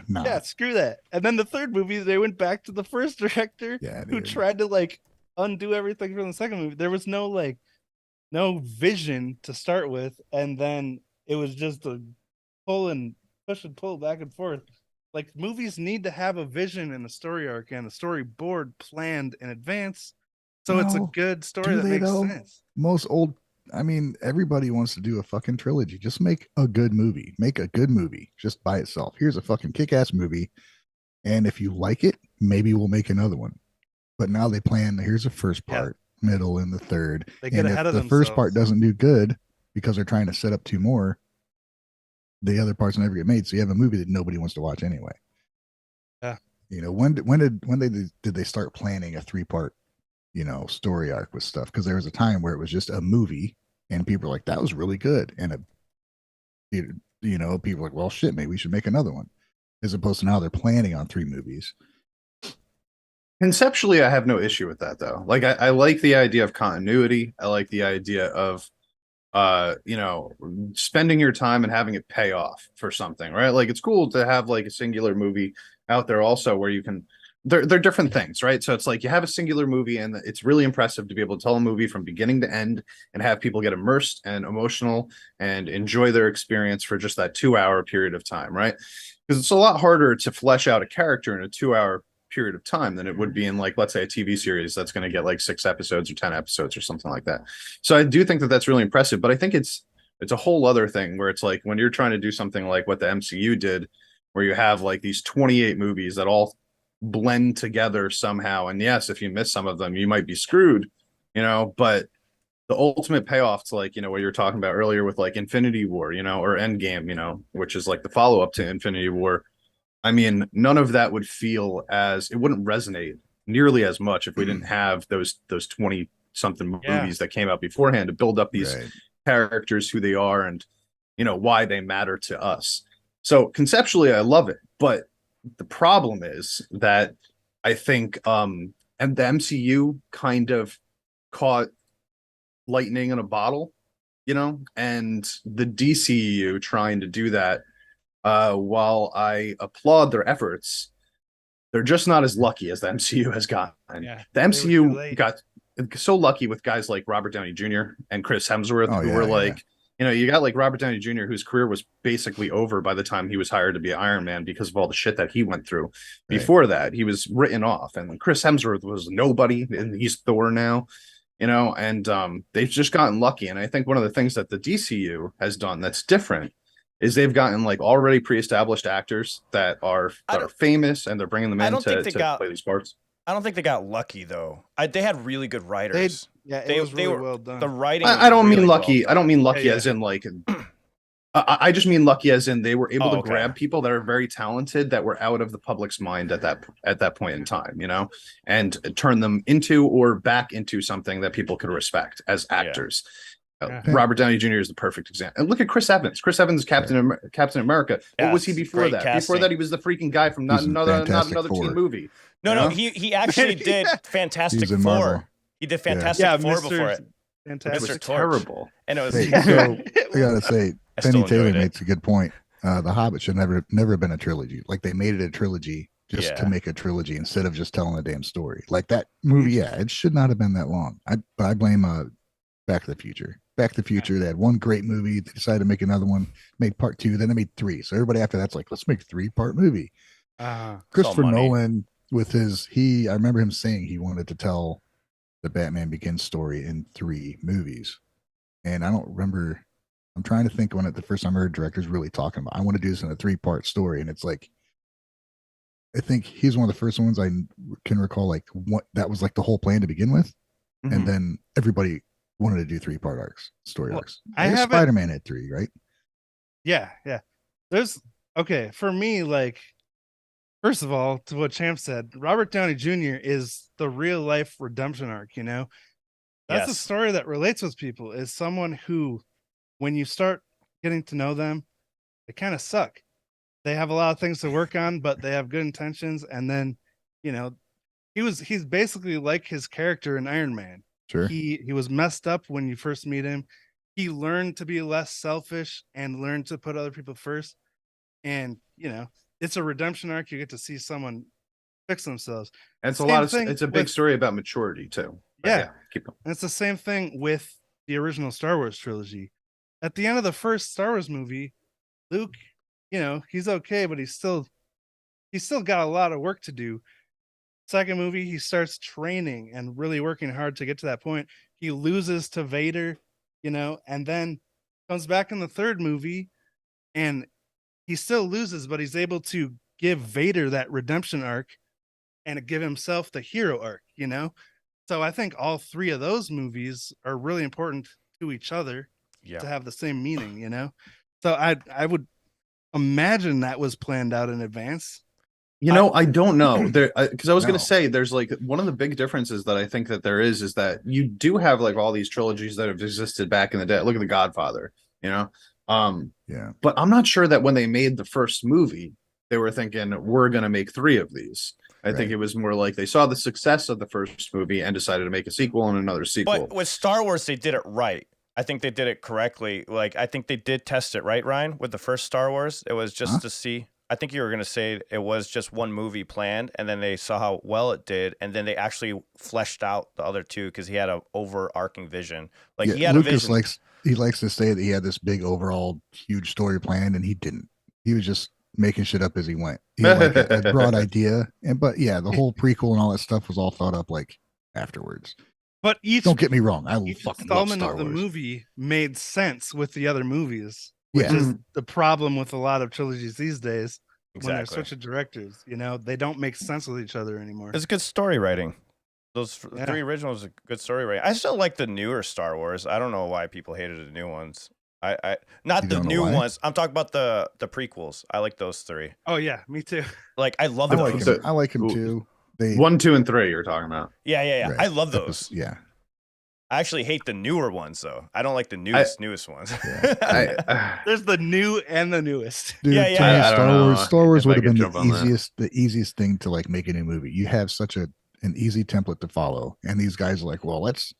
B: nah.
C: Yeah, screw that. And then the third movie, they went back to the first director who tried to like undo everything from the second movie. There was no vision to start with, and then it was just a push and pull back and forth. Like movies need to have a vision and a story arc and a storyboard planned in advance. So it's a good story that makes sense.
B: Everybody wants to do a fucking trilogy. Just make a good movie. Make a good movie just by itself. Here's a fucking kick-ass movie. And if you like it, maybe we'll make another one. But now they plan, here's the first part, middle, and the third.
C: They get ahead of themselves.
B: The first part doesn't do good because they're trying to set up two more, the other parts never get made. So you have a movie that nobody wants to watch anyway.
C: Yeah.
B: When did they start planning a 3-part story arc with stuff? Because there was a time where it was just a movie and people were like, that was really good, and people were like, well, shit, maybe we should make another one, as opposed to now they're planning on 3 movies.
D: Conceptually, I have no issue with that, though. Like, I like the idea of continuity. I like the idea of spending your time and having it pay off for something, right? Like, it's cool to have like a singular movie out there also where you can, they're different things, right? So it's like you have a singular movie, and it's really impressive to be able to tell a movie from beginning to end and have people get immersed and emotional and enjoy their experience for just that 2-hour period of time, right? Because it's a lot harder to flesh out a character in a 2-hour period of time than it would be in, like, let's say a TV series that's going to get like 6 episodes or 10 episodes or something like that. So I do think that that's really impressive, but I think it's a whole other thing where it's like when you're trying to do something like what the MCU did, where you have like these 28 movies that all blend together somehow. And yes, if you miss some of them, you might be screwed, but the ultimate payoff to, like, what you're talking about earlier with like Infinity War, or Endgame, which is like the follow-up to Infinity War. I mean, none of that would it wouldn't resonate nearly as much if we didn't have those 20 something movies that came out beforehand to build up these characters, who they are, and why they matter to us. So conceptually, I love it, but the problem is that I think and the MCU kind of caught lightning in a bottle, and the DCU trying to do that. While I applaud their efforts, they're just not as lucky as the MCU has gotten. Yeah, the MCU got so lucky with guys like Robert Downey Jr. and Chris Hemsworth, who were like, you got like Robert Downey Jr., whose career was basically over by the time he was hired to be Iron Man because of all the shit that he went through. Before that, he was written off, and Chris Hemsworth was nobody, and he's Thor now. And they've just gotten lucky. And I think one of the things that the DCU has done that's different is they've gotten like already pre-established acters that are famous, and they're bringing them in to play these parts.
A: I don't think they got lucky though. They had really good writers.
C: It was really well done.
A: The writing.
D: I don't mean lucky. I don't mean lucky as in like. I just mean lucky as in they were able to grab people that are very talented that were out of the public's mind at that point in time, and turn them into or back into something that people could respect as actors. Robert Downey Jr. is the perfect example. And look at Chris Evans. Chris Evans is Captain America. What was he before that?
A: Casting.
D: Before that, he was the freaking guy from not another teen movie.
A: No, he actually did Fantastic Four. He did Fantastic Four before it.
C: Fantastic.
A: Mr.
D: Terrible.
A: And it was.
B: So I gotta say, Penny Taylor makes a good point. The Hobbit should never have been a trilogy. Like, they made it a trilogy just to make a trilogy instead of just telling a damn story. Like that movie, it should not have been that long. I blame Back to the Future. Back to the Future. They had one great movie. They decided to make another one, made part 2. Then they made 3. So everybody after that's like, let's make a 3-part movie. Christopher Nolan with I remember him saying he wanted to tell the Batman Begins story in 3 movies. And I don't remember. I'm trying to think when the first time I heard directors really talking about, I want to do this in a 3-part story. And it's like, I think he's one of the first ones I can recall, like what that was like the whole plan to begin with. Mm-hmm. And then everybody wanted to do 3-part story arcs. Spider-Man had 3, right?
C: Yeah. For me, like, first of all, to what Champ said, Robert Downey Jr. is the real life redemption arc, you know? That's a story that relates with people, is someone who, when you start getting to know them, they kind of suck. They have a lot of things to work on, but they have good intentions. And then, you know, he's basically like his character in Iron Man.
B: Sure.
C: He was messed up when you first meet him. He learned to be less selfish and learned to put other people first. And, you know, it's a redemption arc. You get to see someone fix themselves.
D: And it's a big story about maturity too.
C: Yeah. Keep going. And it's the same thing with the original Star Wars trilogy. At the end of the first Star Wars movie, Luke, you know, he's okay, but he's still got a lot of work to do. Second movie, he starts training and really working hard to get to that point. He loses to Vader, you know, and then comes back in the third movie and he still loses, but he's able to give Vader that redemption arc and give himself the hero arc, you know? So I think all 3 of those movies are really important to each other to have the same meaning, you know? So I would imagine that was planned out in advance.
D: You know, I don't know there, because I was going to say there's like one of the big differences that I think that there is that you do have like all these trilogies that have existed back in the day. Look at The Godfather, you know? But I'm not sure that when they made the first movie, they were thinking we're going to make 3 of these. I think it was more like they saw the success of the first movie and decided to make a sequel and another sequel.
A: But with Star Wars, they did it right. I think they did it correctly. Like, I think they did test it, right, Ryan? With the first Star Wars, it was just to see. I think you were going to say it was just one movie planned, and then they saw how well it did, and then they actually fleshed out the other 2 because he had an overarching vision. Like, he had
B: Lucas
A: a vision.
B: He likes to say that he had this big overall huge story planned, and he didn't. He was just making shit up as he went. He had like a broad idea, but the whole prequel and all that stuff was all thought up like afterwards.
C: But
B: don't get me wrong, I
C: each
B: fucking
C: installment
B: love Star
C: of the
B: Wars.
C: movie made sense with the other movies, which is the problem with a lot of trilogies these days. When they're switching directors, you know, they don't make sense with each other anymore.
A: It's good story writing. Those 3 originals are good story writing. I still like the newer Star Wars. I don't know why people hated the new ones. Not the new ones. I'm talking about the prequels. I like those 3.
C: Oh yeah, me too.
A: Like, I love those.
B: I like them too.
D: 1, 2, and 3 you're talking about.
A: Yeah.
B: Right.
A: I love those.
B: Yeah.
A: I actually hate the newer ones though. I don't like the newest ones.
C: There's the new and the newest.
B: Dude, Star Wars would have been the easiest thing to like make a new movie. You have such an easy template to follow, and these guys are like, well, let's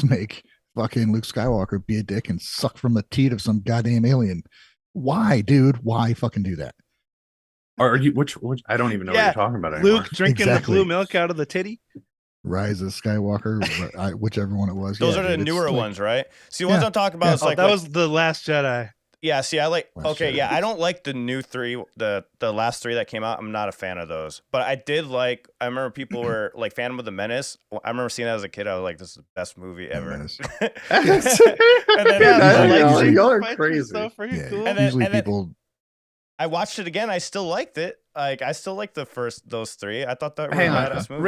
B: make fucking Luke Skywalker be a dick and suck from the teat of some goddamn alien. Why, dude? Why fucking do that?
D: Are you which I don't even know what you're talking about anymore.
C: Luke drinking the blue milk out of the titty.
B: Rise of Skywalker, whichever one it was.
A: Those are the newer ones, right? See, the ones I'm talking about is like
C: that was the Last Jedi.
A: Yeah, see, I like I don't like the new 3, the last 3 that came out. I'm not a fan of those. But I did like, I remember people were like Phantom of the Menace. I remember seeing that as a kid. I was like, this is the best movie ever. And
D: then y'all are crazy.
C: So freaking cool.
B: Usually people
A: I watched it again. I still liked it. Like, I still like those 3. I thought that were
D: badass movies.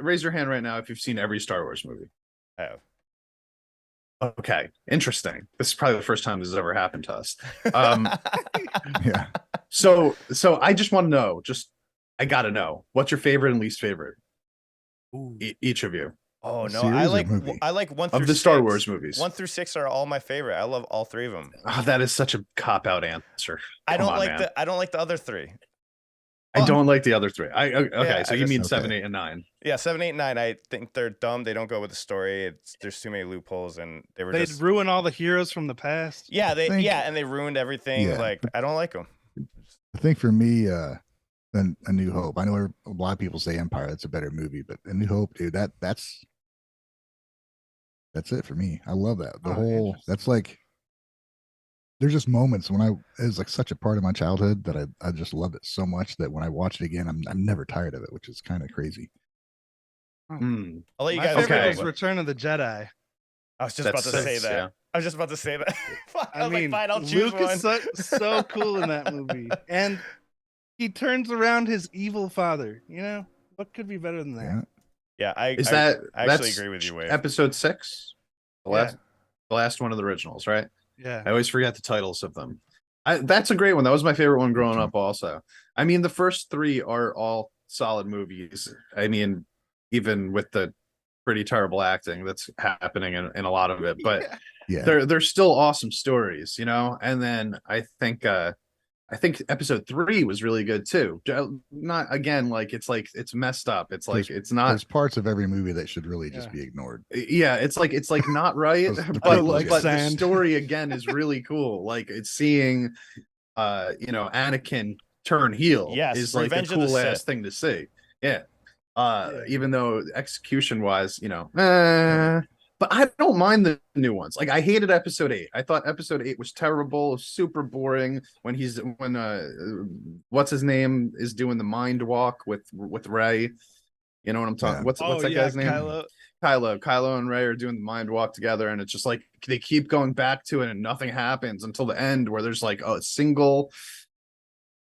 D: Raise your hand right now if you've seen every Star Wars movie.
A: I have.
D: Okay, interesting. This is probably the first time this has ever happened to us.
B: Yeah.
D: So I just want to know. I gotta know. What's your favorite and least favorite? Each of you.
A: Oh no, I like 1 through
D: of the
A: 6.
D: Star Wars movies.
A: 1 through 6 are all my favorite. I love all 3 of them.
D: Oh, that is such a cop-out answer.
A: I don't like the other 3.
D: I don't like the other 3. So you mean 7, 8, and 9?
A: Yeah, 7, 8, and 9. I think they're dumb. They don't go with the story. There's too many loopholes, and
C: they'd ruin all the heroes from the past.
A: Yeah, and they ruined everything. Yeah. Like, I don't like them.
B: I think for me, A New Hope. I know a lot of people say Empire. That's a better movie, but A New Hope, dude, that's That's it for me. I love that. The
C: Oh,
B: whole
C: interesting.
B: that's like there's just moments when it was like such a part of my childhood that I just loved it so much that when I watch it again, I'm never tired of it, which is kind of crazy.
D: Hmm.
A: I'll let you
C: My
A: guys
C: favorite
A: go,
C: was
A: but
C: Return of the Jedi.
A: I was just
D: That's
A: about to say
D: six,
A: that.
D: yeah.
A: I was just about to say that. Fuck, I
C: I
A: was
C: mean,
A: like, fine, I'll choose
C: Luke
A: one.
C: is so cool in that movie, and he turns around his evil father. You know what could be better than that?
B: Yeah.
A: Yeah, I actually
D: that's
A: agree with you, Wave.
D: episode 6? The
C: Yeah.
D: last one of the originals, right?
C: Yeah.
D: I always forget the titles of them. That's a great one. That was my favorite one growing up also. I mean, the first 3 are all solid movies. I mean, even with the pretty terrible acting that's happening in a lot of it, but
B: Yeah.
D: they're still awesome stories, you know? And then I think episode 3 was really good too. Not again, like it's messed up. It's like it's not.
B: There's parts of every movie that should really just
C: Yeah.
B: be ignored.
D: Yeah, it's like not right,
B: Those- the
D: but
B: prequels, yeah.
D: the
C: Sand.
D: story again is really cool. Like it's seeing, Anakin turn heel
A: Yes,
D: is like a
A: Revenge of the
D: cool ass
A: Sith.
D: thing to see. Yeah.
C: Yeah.
D: Even though execution wise, but I don't mind the new ones. Like I hated episode 8. I thought episode 8 was terrible, super boring. When what's his name is doing the mind walk with Rey. You know what I'm talking?
B: Yeah.
D: What's that guy's name?
C: Kylo.
D: Kylo and Rey are doing the mind walk together, and it's just like they keep going back to it, and nothing happens until the end, where there's like a single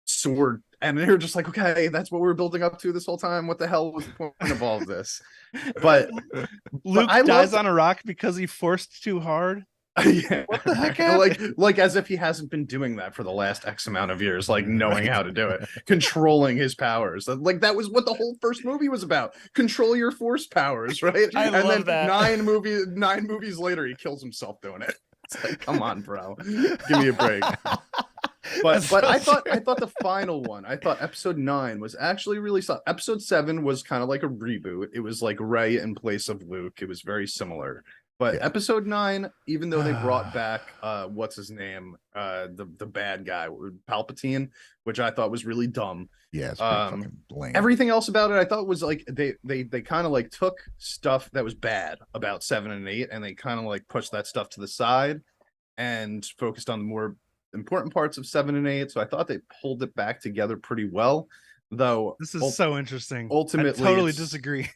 D: sword, and they're just like, okay, that's what we were building up to this whole time. What the hell was the point of all of this? But
C: Luke
D: I
C: dies
D: loved-
C: on a rock because he forced too hard.
D: yeah,
C: What the heck happened?
D: like as if he hasn't been doing that for the last X amount of years, like knowing how to do it, controlling his powers. Like that was what the whole first movie was about. Control your force powers, right?
A: I
D: and
A: love
D: then
A: that.
D: 9 movies later, he kills himself doing it. It's like, come on, bro, give me a break. But I thought the final one, I thought episode 9 was actually really solid. Episode 7 was kind of like a reboot. It was like Rey in place of Luke. It was very similar. But
B: Yeah.
D: episode 9, even though they brought back what's his name, the bad guy, Palpatine, which I thought was really dumb.
B: Yeah, it's pretty fucking lame.
D: Everything else about it, I thought was like they kind of like took stuff that was bad about 7 and 8, and they kind of like pushed that stuff to the side and focused on the more important parts of 7 and 8. So I thought they pulled it back together pretty well. Though
C: This is so interesting.
D: ultimately,
C: I totally
D: it's-
C: disagree.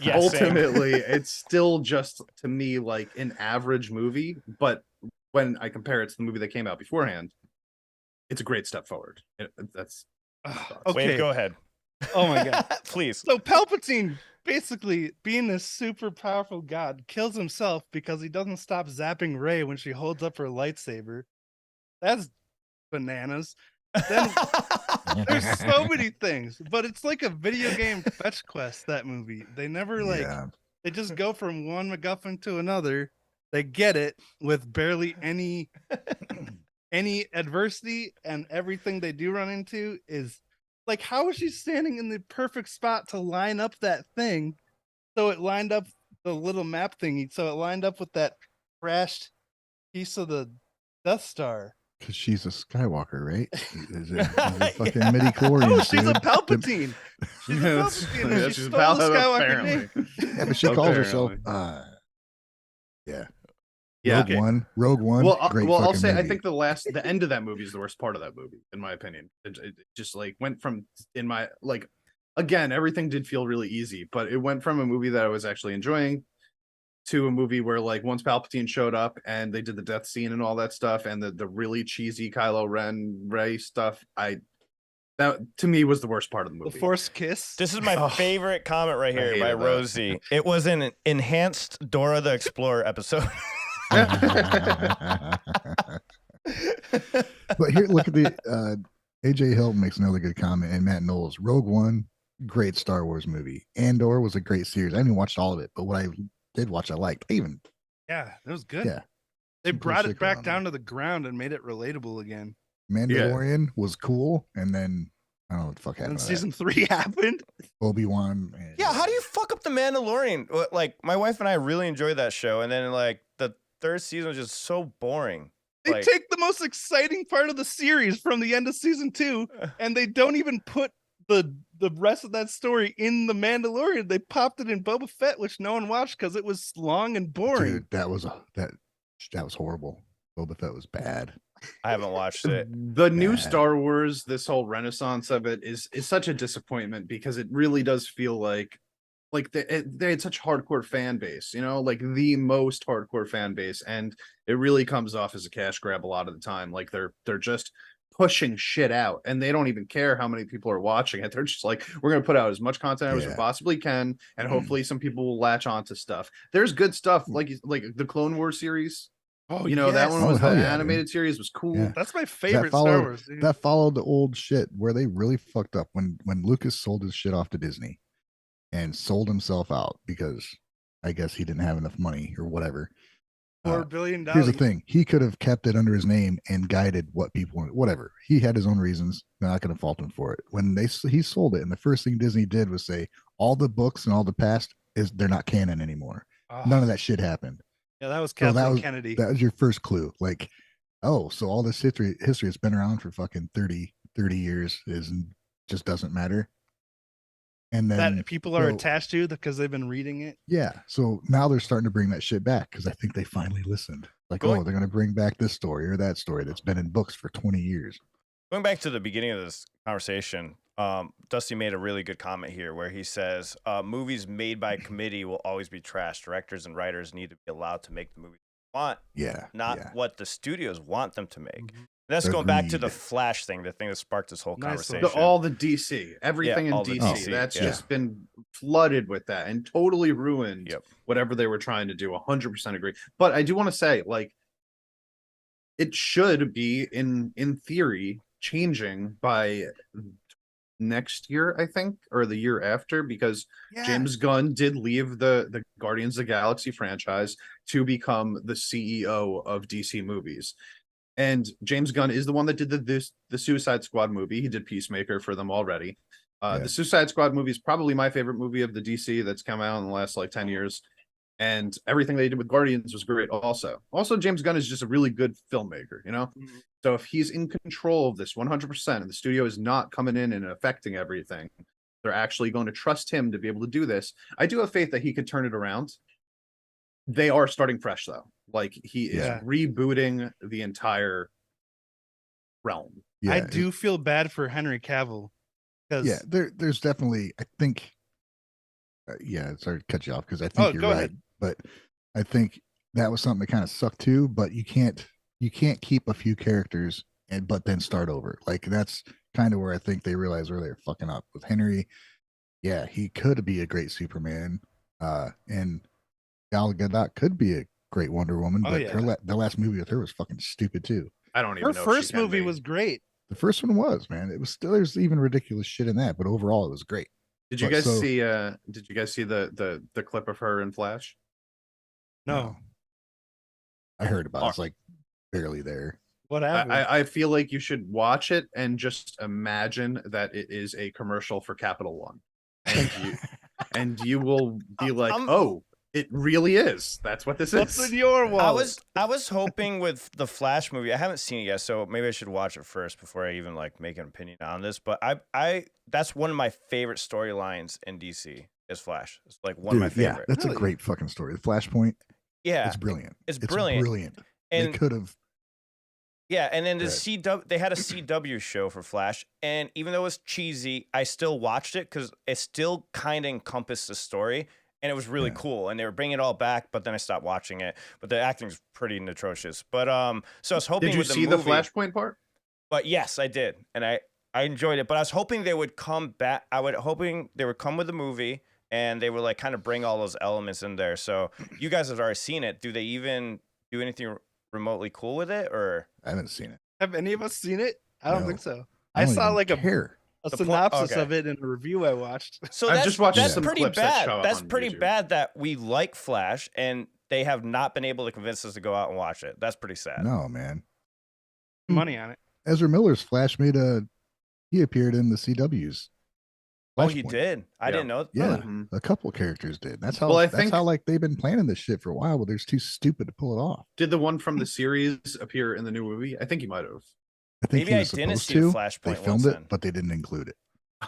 A: Yeah,
D: ultimately it's still just, to me, like an average movie, but when I compare it to the movie that came out beforehand, it's a great step forward. That's
C: Okay.
A: Wave, go ahead.
C: Oh my god.
A: Please.
C: So Palpatine, basically being this super powerful god, kills himself because he doesn't stop zapping Rey when she holds up her lightsaber. That's bananas. Then there's so many things, but it's like a video game fetch quest, that movie. They never
B: Yeah.
C: they just go from one MacGuffin to another. They get it with barely any adversity, and everything they do run into is like, how is she standing in the perfect spot to line up that thing? So it lined up the little map thingy. So it lined up with that crashed piece of the Death Star.
B: Because she's a Skywalker, right? Is it fucking midi-chlorians,
C: Oh, she's a
B: dude.
C: Palpatine. She's a Palpatine. and she stole the Skywalker name.
B: Yeah, but she calls herself Rogue One.
D: Well,
B: great
D: I'll
B: fucking
D: say I
B: movie.
D: think the end of that movie is the worst part of that movie, in my opinion. It just like went from, in my, like, again, everything did feel really easy, but it went from a movie that I was actually enjoying to a movie where, like, once Palpatine showed up and they did the death scene and all that stuff, and the really cheesy Kylo Ren Rey stuff, that to me was the worst part of the movie.
C: The Force Kiss.
A: This is my favorite comment right here
D: hated
A: by
D: that.
A: Rosie. It was an enhanced Dora the Explorer episode.
B: But here, look at the AJ Hill makes another good comment, and Matt Knowles. Rogue One, great Star Wars movie. Andor was a great series. I haven't watched all of it, but what I did watch, I liked. Even
C: Yeah, it was good.
B: Yeah.
C: They
B: Some cool
C: brought
B: shit
C: it back
B: going on
C: down to the ground and made it relatable again.
B: Mandalorian was cool, and then I don't know what the fuck
C: And
B: happened.
C: then
B: to
C: season 3 happened.
B: Obi-Wan.
A: Yeah, how do you fuck up the Mandalorian? Like, my wife and I really enjoyed that show, and then like the third season was just so boring.
C: They
A: Like-
C: take the most exciting part of the series from the end of season 2, and they don't even put the the rest of that story in the Mandalorian. They popped it in Boba Fett, which no one watched because it was long and boring.
B: Dude, that was horrible. Boba Fett was bad.
A: I haven't watched it.
D: The new Star Wars, this whole renaissance of it is such a disappointment because it really does feel like they had such hardcore fan base, you know, like the most hardcore fan base, and it really comes off as a cash grab a lot of the time. Like they're just pushing shit out, and they don't even care how many people are watching it. They're just like, we're gonna put out as much content as we possibly can, and hopefully some people will latch on to stuff. There's good stuff like the Clone Wars series.
C: Oh,
D: you know, that one was the animated series was cool.
B: Yeah.
C: That's my favorite Star Wars. Dude.
B: That followed the old shit where they really fucked up when Lucas sold his shit off to Disney and sold himself out because I guess he didn't have enough money or whatever.
C: $4 billion.
B: Here's the thing: he could have kept it under his name and guided what people wanted. Whatever, he had his own reasons. I'm not going to fault him for it. When he sold it, and the first thing Disney did was say all the books and all the past they're not canon anymore. None of that shit happened.
C: Yeah, that was Kathleen Kennedy.
B: That was your first clue. Like, oh, so all this history has been around for fucking 30 years just doesn't matter. And then
C: that people are attached to because they've been reading it.
B: Yeah. So now they're starting to bring that shit back because I think they finally listened. Like, they're going to bring back this story or that story that's been in books for 20 years.
A: Going back to the beginning of this conversation, Dusty made a really good comment here where he says, movies made by committee will always be trash. Directors and writers need to be allowed to make the movies they want, not what the studios want them to make. Mm-hmm. That's going back to the Flash thing, the thing that sparked this whole conversation.
D: All the DC, everything in DC, that's just been flooded with that and totally ruined whatever they were trying to do. 100% agree. But I do want to say, like, it should be in theory changing by next year, I think, or the year after, because James Gunn did leave the Guardians of the Galaxy franchise to become the CEO of DC movies. And James Gunn is the one that did the Suicide Squad movie. He did Peacemaker for them already. The Suicide Squad movie is probably my favorite movie of the DC that's come out in the last like 10 years. And everything they did with Guardians was great also. Also, James Gunn is just a really good filmmaker, you know? Mm-hmm. So if he's in control of this 100% and the studio is not coming in and affecting everything, they're actually going to trust him to be able to do this. I do have faith that he could turn it around. They are starting fresh, though. Like, he is rebooting the entire realm.
C: Yeah, I do feel bad for Henry Cavill.
B: Yeah, there's definitely, I think, sorry to cut you off because I think you're right. Ahead. But I think that was something that kind of sucked too. But you can't keep a few characters but then start over. Like, that's kind of where I think they realized where they're fucking up with Henry. Yeah, he could be a great Superman, and Gal Gadot could be a great Wonder Woman. But the last movie with her was fucking stupid too.
D: I don't even know.
C: Her first movie was great.
B: The first one was, man. It was still, there's even ridiculous shit in that, but overall it was great.
D: Did you guys see the clip of her in Flash?
C: No.
B: I heard about it. It's like barely there.
C: What happened?
D: I feel like you should watch it and just imagine that it is a commercial for Capital One. And you will be like, oh, it really is. That's what this is.
C: What's in your wallet?
A: I was hoping with the Flash movie. I haven't seen it yet, so maybe I should watch it first before I even like make an opinion on this. But I that's one of my favorite storylines in DC is Flash. It's like one of my favorite.
B: Yeah, that's a great fucking story. The Flashpoint.
A: Yeah,
B: it's brilliant.
A: It's brilliant.
B: And they could have.
A: Yeah, and then they had a CW show for Flash, and even though it was cheesy, I still watched it because it still kind of encompassed the story. And it was really cool, and they were bringing it all back. But then I stopped watching it. But the acting's pretty atrocious. But so I was hoping.
D: Did you see the Flashpoint part?
A: But yes, I did, and I enjoyed it. But I was hoping they would come back. Hoping they would come with the movie, and they would like kind of bring all those elements in there. So you guys have already seen it. Do they even do anything remotely cool with it, or
B: I haven't seen it?
C: Have any of us seen it? I don't think so. I saw like a synopsis of it in a review I watched.
A: So that's pretty bad. That's pretty bad that we like Flash and they have not been able to convince us to go out and watch it. That's pretty sad.
B: No, man.
C: Money on it.
B: Ezra Miller's Flash he appeared in the CW's.
A: Oh, he did? I didn't know.
B: Yeah, a couple characters did. That's how. That's how like they've been planning this shit for a while, but they're too stupid to pull it off.
D: Did the one from the series appear in the new movie? I think he might have.
B: I think
A: maybe I didn't see the Flashpoint.
B: They filmed it, but they didn't include it.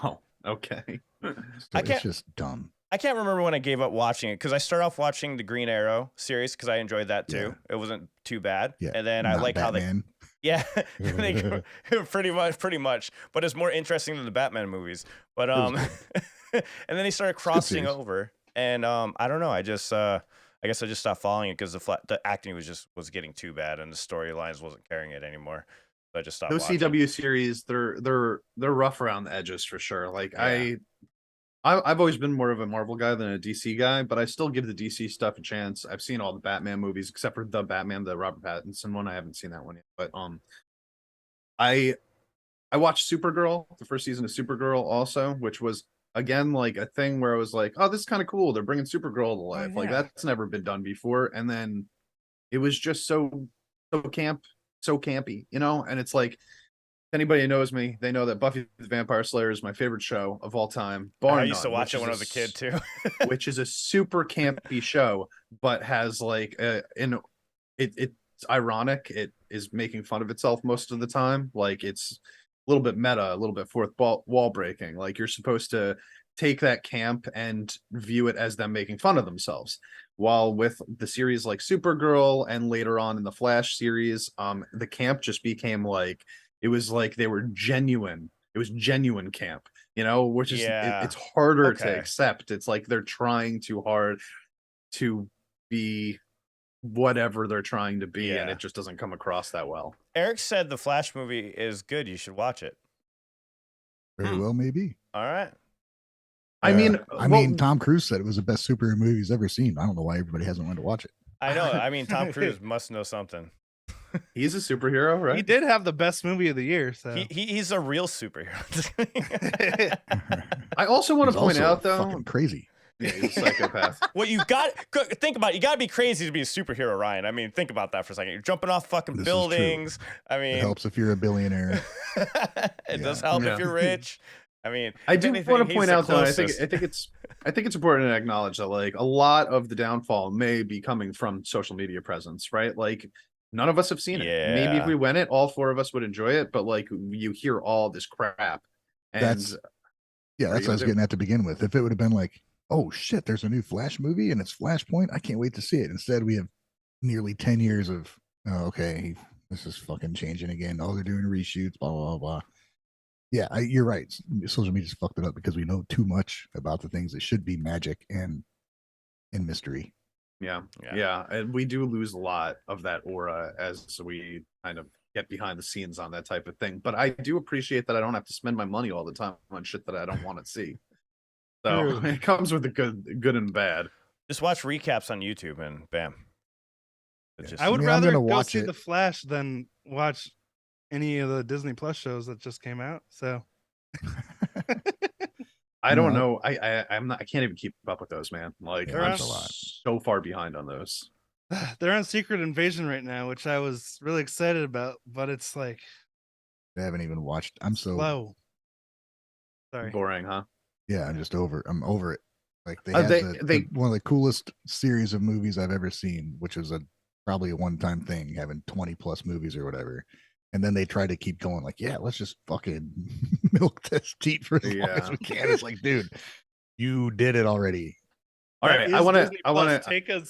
D: Oh, Okay.
B: It's just dumb.
A: I can't remember when I gave up watching it because I started off watching the Green Arrow series because I enjoyed that too.
B: Yeah.
A: It wasn't too bad.
B: Yeah.
A: And then I
B: Not
A: like
B: Batman.
A: how they go, pretty much. But it's more interesting than the Batman movies. But and then he started crossing over, and I don't know. I guess I just stopped following it because the acting was getting too bad, and the storylines wasn't carrying it anymore. So I just stopped.
D: Those
A: watching.
D: CW series, they're rough around the edges for sure. Like I've always been more of a Marvel guy than a DC guy, but I still give the DC stuff a chance. I've seen all the Batman movies except for the Batman, the Robert Pattinson one. I haven't seen that one yet. But I watched Supergirl, the first season of Supergirl also, which was again like a thing where I was like, oh, this is kind of cool. They're bringing Supergirl to life. Like that's never been done before. And then it was just so campy, you know? And it's like, anybody who knows me, they know that Buffy the Vampire Slayer is my favorite show of all time.
A: I used to watch it when I was a kid too.
D: Which is a super campy show, but has like it's ironic. It is making fun of itself most of the time. Like it's a little bit meta, a little bit fourth wall breaking. Like you're supposed to take that camp and view it as them making fun of themselves. While with the series like Supergirl and later on in the Flash series, the camp just became like, it was like they were genuine. It was genuine camp, you know, which is it's harder to accept. It's like they're trying too hard to be whatever they're trying to be, and it just doesn't come across that well.
A: Eric said the Flash movie is good. You should watch it.
B: Very well, maybe.
A: All right.
D: I mean,
B: Tom Cruise said it was the best superhero movie he's ever seen. I don't know why everybody hasn't wanted to watch it.
A: I know. I mean, Tom Cruise must know something.
D: He's a superhero, right?
C: He did have the best movie of the year. So
A: he's a real superhero.
D: I also want to point out, though,
B: fucking crazy.
D: Yeah, he's a psychopath.
A: Well, you got think about it. You got to be crazy to be a superhero, Ryan. I mean, think about that for a second. You're jumping off fucking buildings. I mean,
B: it helps if you're a billionaire.
A: It does help if you're rich. I mean,
D: I do want to point out, though, I think it's important to acknowledge that like a lot of the downfall may be coming from social media presence, right? Like none of us have seen it. Maybe if we went it, all four of us would enjoy it. But like you hear all this crap, and
B: that's what I was getting at to begin with. If it would have been like, oh shit, there's a new Flash movie and it's Flashpoint, I can't wait to see it. Instead, we have nearly 10 years of okay, this is fucking changing again. Oh, they're doing reshoots, blah blah blah. Yeah, you're right. Social media just fucked it up because we know too much about the things that should be magic and mystery.
D: Yeah, and we do lose a lot of that aura as we kind of get behind the scenes on that type of thing. But I do appreciate that I don't have to spend my money all the time on shit that I don't want to see. So it comes with the good and bad.
A: Just watch recaps on YouTube and bam.
C: I would rather go see The Flash than watch any of the Disney Plus shows that just came out. So
D: I don't know. I can't even keep up with those, man. Like I'm so far behind on those.
C: They're on Secret Invasion right now, which I was really excited about, but it's like
B: I haven't even watched. I'm so
C: slow. Sorry.
D: Boring, huh?
B: Yeah, I'm over it. Like they had one of the coolest series of movies I've ever seen, which was probably a one-time thing, having 20 plus movies or whatever. And then they try to keep going, like, yeah, let's just fucking milk this teat for as long as we can. It's like, dude, you did it already.
D: All right, I want to
C: take a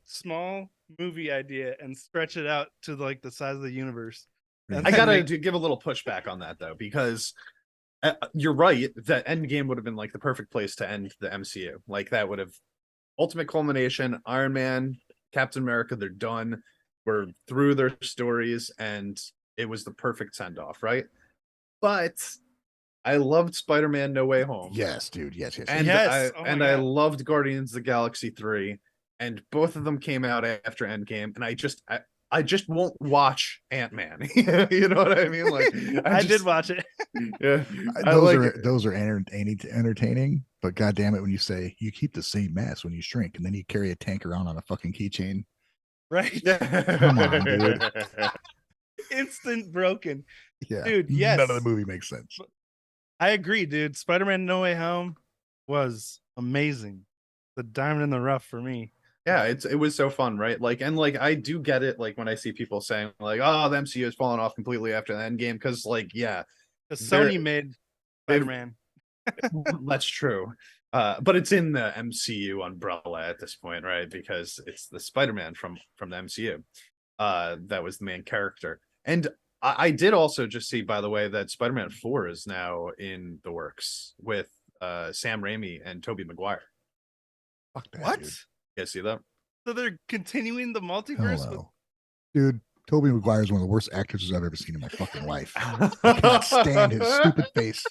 C: small movie idea and stretch it out to like the size of the universe.
D: I gotta give a little pushback on that though, because you're right that Endgame would have been like the perfect place to end the MCU. Like that would have ultimate culmination. Iron Man, Captain America, they're done. We're through their stories, and it was the perfect send off, right? But I loved Spider-Man: No Way Home.
B: Yes, dude. Yes.
D: And I loved Guardians of the Galaxy 3, and both of them came out after Endgame, and I just won't watch Ant-Man. You know what I mean? Like
C: I did watch it.
D: Yeah,
B: those are entertaining, but goddamn it, when you say you keep the same mass when you shrink, and then you carry a tank around on a fucking keychain,
C: right?
B: Come on, dude.
C: Instant broken.
B: Yeah,
C: dude. Yes,
B: none of the movie makes sense.
C: I agree, dude. Spider-Man: No Way Home was amazing. The diamond in the rough for me.
D: Yeah, it was so fun, right? Like, and like I do get it, like when I see people saying like, "Oh, the MCU has fallen off completely after the Endgame," because like, yeah,
C: because Sony made Spider-Man.
D: That's true. But it's in the MCU umbrella at this point, right? Because it's the Spider-Man from the MCU. That was the main character. And I did also just see, by the way, that Spider-Man 4 is now in the works with Sam Raimi and Tobey Maguire.
B: Fuck that,
C: What?
B: dude.
D: You guys see that?
C: So they're continuing the multiverse with
B: Hello. Dude, Tobey Maguire is one of the worst actors I've ever seen in my fucking life. I cannot stand his stupid face.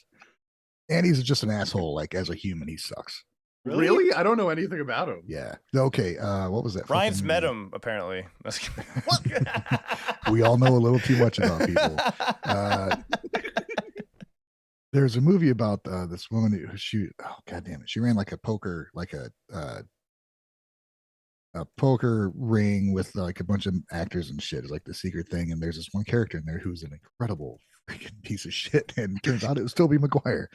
B: And he's just an asshole. Like, as a human, he sucks.
D: Really? I don't know anything about him.
B: Yeah. Okay. What was that?
A: Ryan's
B: fucking-
A: met him apparently.
B: We all know a little too much about people. There's a movie about this woman who god damn it, she ran like a poker ring with like a bunch of actors and shit. It's like the secret thing, and there's this one character in there who's an incredible freaking piece of shit, and it turns out it was Tobey Maguire.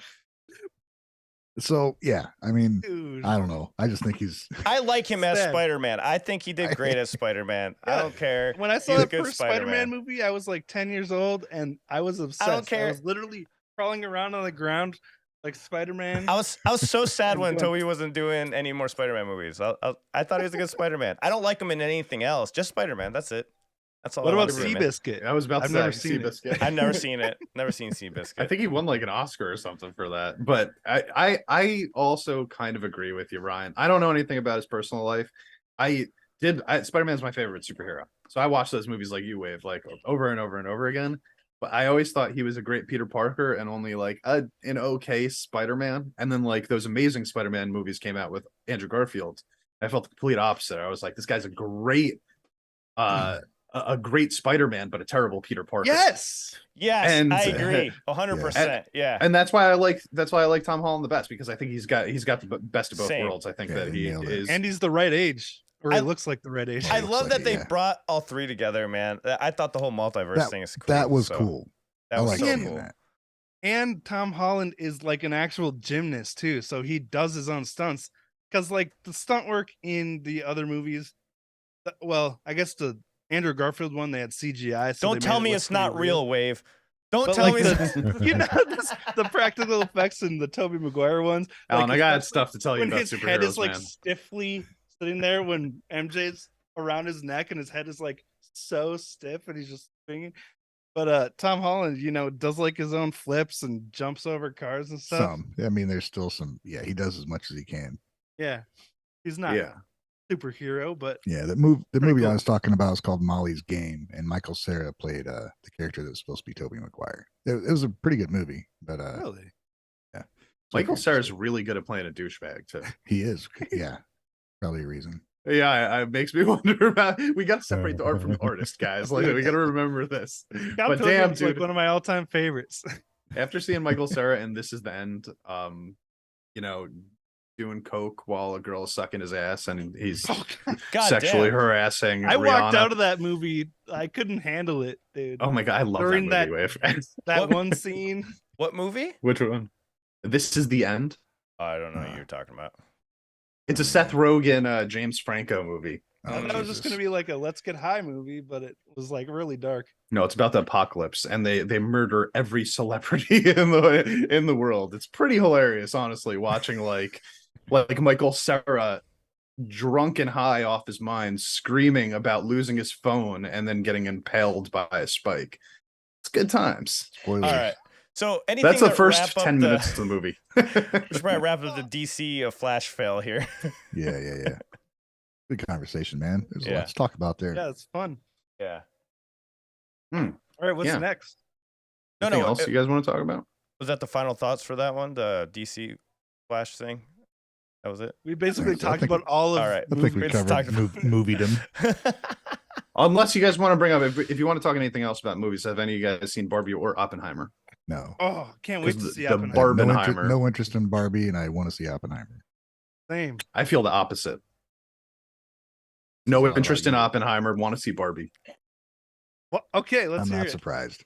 B: So yeah, I mean,
C: dude.
B: I don't know. I just think he's.
A: I like him as
C: Sad.
A: Spider-Man. I think he did great as Spider-Man. I don't care.
C: When I saw
A: He's a
C: the
A: good
C: first Spider-Man
A: Spider-Man.
C: movie, I was like 10 years old, and I was obsessed.
A: care.
C: I was literally crawling around on the ground like Spider-Man.
A: I was so sad when
C: going-
A: Tobey wasn't doing any more Spider-Man movies. I thought he was a good Spider-Man. I don't like him in anything else. Just Spider-Man. That's it. That's all.
C: What
A: I
C: about
A: want to see, man.
C: Seabiscuit?
D: I was about to
C: I've
D: say
C: never seen it.
D: Seabiscuit.
A: I've never seen it. Never seen Seabiscuit.
D: I think he won like an Oscar or something for that. But I also kind of agree with you, Ryan. I don't know anything about his personal life. Spider-Man's my favorite superhero. So I watched those movies like you, Wave, like over and over and over again. But I always thought he was a great Peter Parker and only like an okay Spider-Man. And then like those amazing Spider-Man movies came out with Andrew Garfield. I felt the complete opposite. I was like, this guy's a great great Spider-Man, but a terrible Peter Parker.
C: Yes.
A: Yes,
D: And-
A: I agree. 100%. Yeah.
D: And that's why I like Tom Holland the best, because I think he's got the best of both
A: Same.
D: worlds. I think
B: Yeah,
D: that he
B: nailed it.
D: is.
C: And he's the right age. Or
A: I-
C: he looks like the right age.
A: I
B: looks
A: love
B: like
A: that
B: it,
A: they
B: yeah.
A: brought all three together, man. I thought the whole multiverse thing is cool.
B: That was
A: so
B: cool.
A: That
B: I
A: was
B: like
A: so
B: seeing
A: cool.
B: that.
C: And Tom Holland is like an actual gymnast too, so he does his own stunts. Because like the stunt work in the other movies, well, I guess the Andrew Garfield one they had CGI. So
A: Don't
C: they
A: tell
C: made it
A: me
C: look
A: it's not
C: pretty
A: real, Wave. Don't
C: But
A: tell
C: like
A: me.
C: you know the practical effects in the Tobey Maguire ones.
D: Alan,
C: like,
D: I got
C: especially
D: stuff to tell you
C: when
D: about
C: his head is
D: superheroes,
C: like
D: man.
C: stiffly sitting there when MJ's around his neck and his head is like so stiff and he's just swinging. But Tom Holland, you know, does like his own flips and jumps over cars and stuff.
B: I mean, there's still some. Yeah, he does as much as he can.
C: Yeah, he's not
D: Yeah.
C: a superhero, but
B: Yeah, the movie I
C: cool.
B: was talking about is called Molly's Game, and Michael Cera played the character that was supposed to be Tobey Maguire. It was a pretty good movie, but
C: really,
D: Michael Cera's really good at playing a douchebag too.
B: he is. Yeah, probably a reason.
D: Yeah, it makes me wonder about. We got to separate the art from the artist, guys. Like we got to remember this.
C: Scott
D: But damn,
C: Pilgrim's
D: dude,
C: like one of my all-time favorites.
D: after seeing Michael Cera and This Is the End, you know, doing coke while a girl is sucking his ass and he's
A: God
D: sexually
A: damn.
D: harassing.
C: I walked
D: Rihanna.
C: out of that movie. I couldn't handle it, dude.
D: Oh my god, I love
C: During
D: that movie. Wave.
C: That
A: What-
C: one scene.
A: What movie?
D: Which one? This Is the End.
A: I don't know what you're talking about.
D: It's a Seth Rogen, James Franco movie.
B: Oh,
C: I thought it was just
B: Jesus.
C: gonna be like a Let's Get High movie, but it was like really dark.
D: No, it's about the apocalypse, and they murder every celebrity in the world. It's pretty hilarious, honestly, watching like Michael Cera drunk and high off his mind, screaming about losing his phone and then getting impaled by a spike. It's good times.
B: Spoilers.
A: All right. So anything
D: That's the
A: that
D: first
A: wrap up
D: 10
A: the-
D: minutes of the movie.
A: We should probably wrap up the DC Flash fail here.
B: Yeah. Good conversation, man. There's a
A: Yeah.
B: lot to talk about there.
C: Yeah, it's fun.
A: Yeah.
C: All right, what's
D: Yeah.
C: next?
A: No,
D: Anything
A: no.
D: else you guys want to talk about?
A: Was that the final thoughts for that one? The DC Flash thing? That was it?
C: We basically
B: so. I
C: talked
B: think
C: about all of.
A: All right.
B: I think we
A: Let's
B: covered
A: talk about-
B: moviedom.
D: Unless you guys want to bring up, if you want to talk anything else about movies, have any of you guys seen Barbie or Oppenheimer?
B: No.
C: Oh, can't wait to
D: 'Cause
C: see
D: the
C: Oppenheimer.
D: Barbenheimer.
B: No interest in Barbie, and I want to see Oppenheimer.
C: Same.
D: I feel the opposite. No
B: How
D: interest
B: about
D: in
B: you?
D: Oppenheimer. Want to see Barbie.
C: Well, okay, let's
B: I'm
C: hear
B: not
C: it.
B: surprised.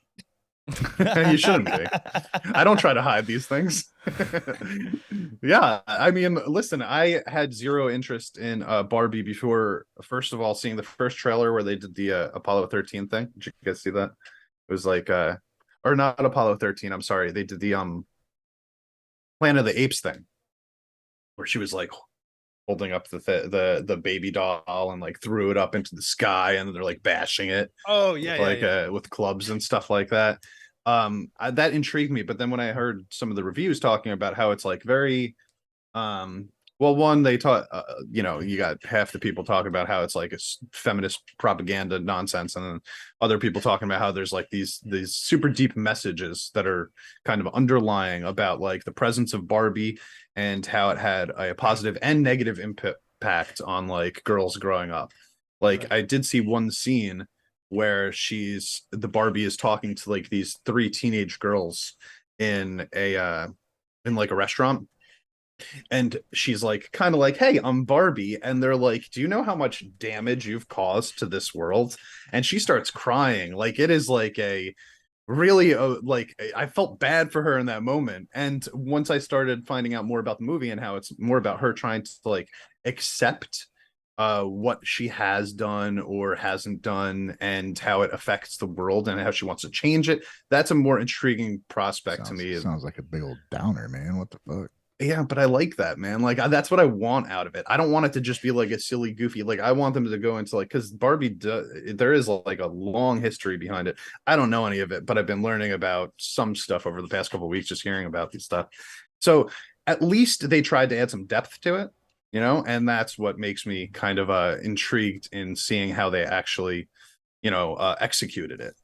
D: You shouldn't be. I don't try to hide these things. Yeah, I mean, listen, I had zero interest in Barbie before, first of all, seeing the first trailer where they did the Apollo 13 thing. Did you guys see that? It was like or not Apollo 13, I'm sorry. They did the Planet of the Apes thing, where she was like holding up the baby doll and like threw it up into the sky, and they're like bashing it.
C: Oh yeah,
D: With clubs and stuff like that. That intrigued me. But then when I heard some of the reviews talking about how it's like very well, one, they taught, you got half the people talking about how it's like a feminist propaganda nonsense, and then other people talking about how there's like these super deep messages that are kind of underlying about like the presence of Barbie and how it had a positive and negative impact on like girls growing up. Like,
C: Right.
D: I did see one scene where the Barbie is talking to like these three teenage girls in like a restaurant, and she's like kind of like, hey, I'm Barbie, and they're like, do you know how much damage you've caused to this world? And she starts crying. Like, it is like a really like, I felt bad for her in that moment. And once I started finding out more about the movie and how it's more about her trying to like accept what she has done or hasn't done and how it affects the world and how she wants to change it, that's a more intriguing prospect to me.
B: Sounds like a big old downer, man. What the fuck?
D: Yeah, but I like that, man. Like, that's what I want out of it. I don't want it to just be like a silly, goofy. Like, I want them to go into like, because there is like a long history behind it. I don't know any of it, but I've been learning about some stuff over the past couple of weeks, just hearing about these stuff. So at least they tried to add some depth to it, and that's what makes me kind of intrigued in seeing how they actually, executed it.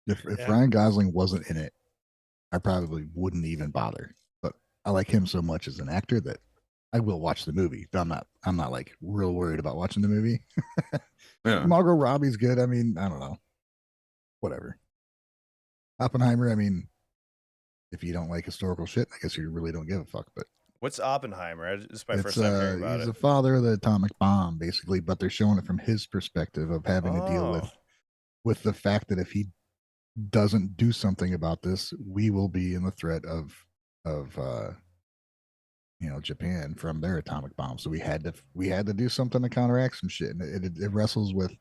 B: If Ryan Gosling wasn't in it, I probably wouldn't even bother. But I like him so much as an actor that I will watch the movie. But I'm not like real worried about watching the movie.
D: Yeah.
B: Margot Robbie's good. I mean, I don't know. Whatever. Oppenheimer, I mean, if you don't like historical shit, I guess you really don't give a fuck. But
A: What's Oppenheimer? It's my first time hearing about
B: he's
A: it.
B: the father of the atomic bomb, basically, but they're showing it from his perspective of having to deal with the fact that if he doesn't do something about this, we will be in the threat of Japan from their atomic bomb. So we had to do something to counteract some shit, and it wrestles with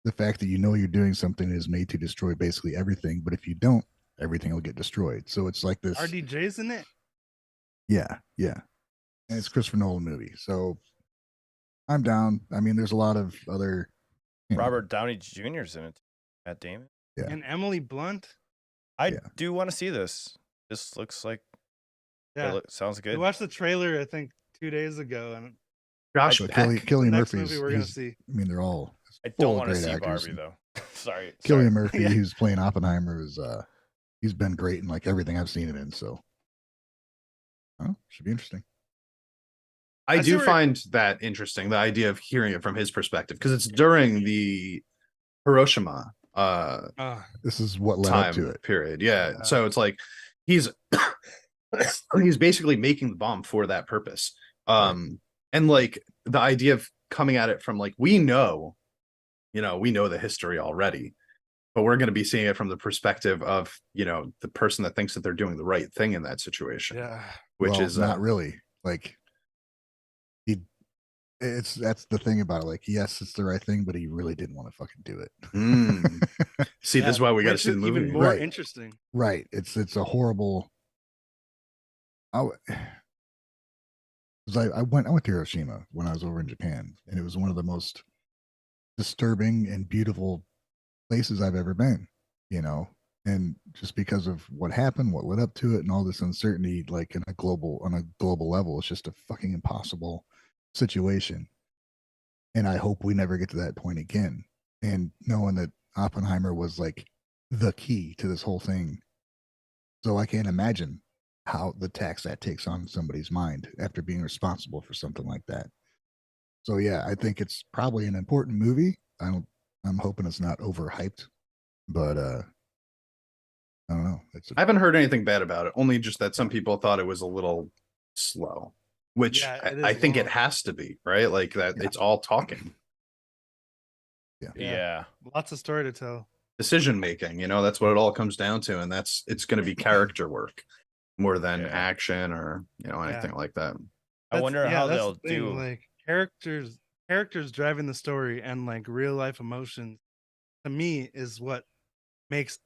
B: the fact that you're doing something that is made to destroy basically everything, but if you don't, everything will get destroyed. So it's like this.
C: RDJ's in it.
B: Yeah, and it's Christopher Nolan movie, so I'm down. I mean, there's a lot of other
A: Robert Downey Jr.'s in it. Matt Damon.
B: Yeah.
C: And Emily Blunt.
A: I do want to see this. This looks like sounds good.
C: We watched the trailer, I think, 2 days ago, and
D: Josh
B: Cillian Murphy.
C: Movie we're gonna see.
B: I mean, they're all.
A: I don't want to see
B: actors.
A: Barbie though. Sorry.
B: Cillian Murphy, who's playing Oppenheimer, he's been great in like everything I've seen him in. So, should be interesting.
D: I do find that interesting, the idea of hearing it from his perspective, because it's during the Hiroshima
B: this is what led up to it
D: period. Yeah. So it's like he's basically making the bomb for that purpose. And like the idea of coming at it from like, we know the history already, but we're going to be seeing it from the perspective of, the person that thinks that they're doing the right thing in that situation.
C: Yeah.
D: Which is
B: not really like that's the thing about it. Like, yes, it's the right thing, but he really didn't want to fucking do it.
D: See, this is why we got to see the movie.
C: Even more interesting.
B: Right. It's a horrible. I went to Hiroshima when I was over in Japan, and it was one of the most disturbing and beautiful places I've ever been. And just because of what happened, what led up to it, and all this uncertainty, like on a global level, it's just a fucking impossible situation. And I hope we never get to that point again. And knowing that Oppenheimer was like the key to this whole thing, so I can't imagine how the tax that takes on somebody's mind after being responsible for something like that. So yeah, I think it's probably an important movie. I'm hoping it's not overhyped, but I don't know.
D: I haven't heard anything bad about it. Only just that some people thought it was a little slow, which I think it has to be, right? Like that, it's all talking.
A: Yeah.
C: Lots of story to tell.
D: Decision making, that's what it all comes down to, and it's going to be character work more than action or anything like that.
A: I wonder how they'll do
C: like characters driving the story, and like real life emotions. To me, is what makes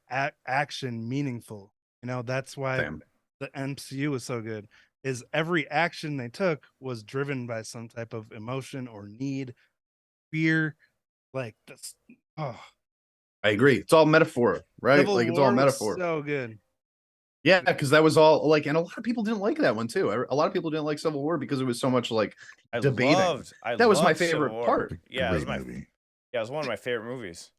C: action meaningful. That's why the MCU was so good is every action they took was driven by some type of emotion or need, fear. Like that's
D: I agree. It's all metaphor, right?
C: Civil
D: Like it's
C: War
D: all
C: was
D: metaphor.
C: so good.
D: Yeah, because that was all like, and a lot of people didn't like that one too. A lot of people didn't like Civil War because it was so much like debating. That was my favorite part.
A: Yeah, it was
B: movie.
A: Yeah, it was one of my favorite movies.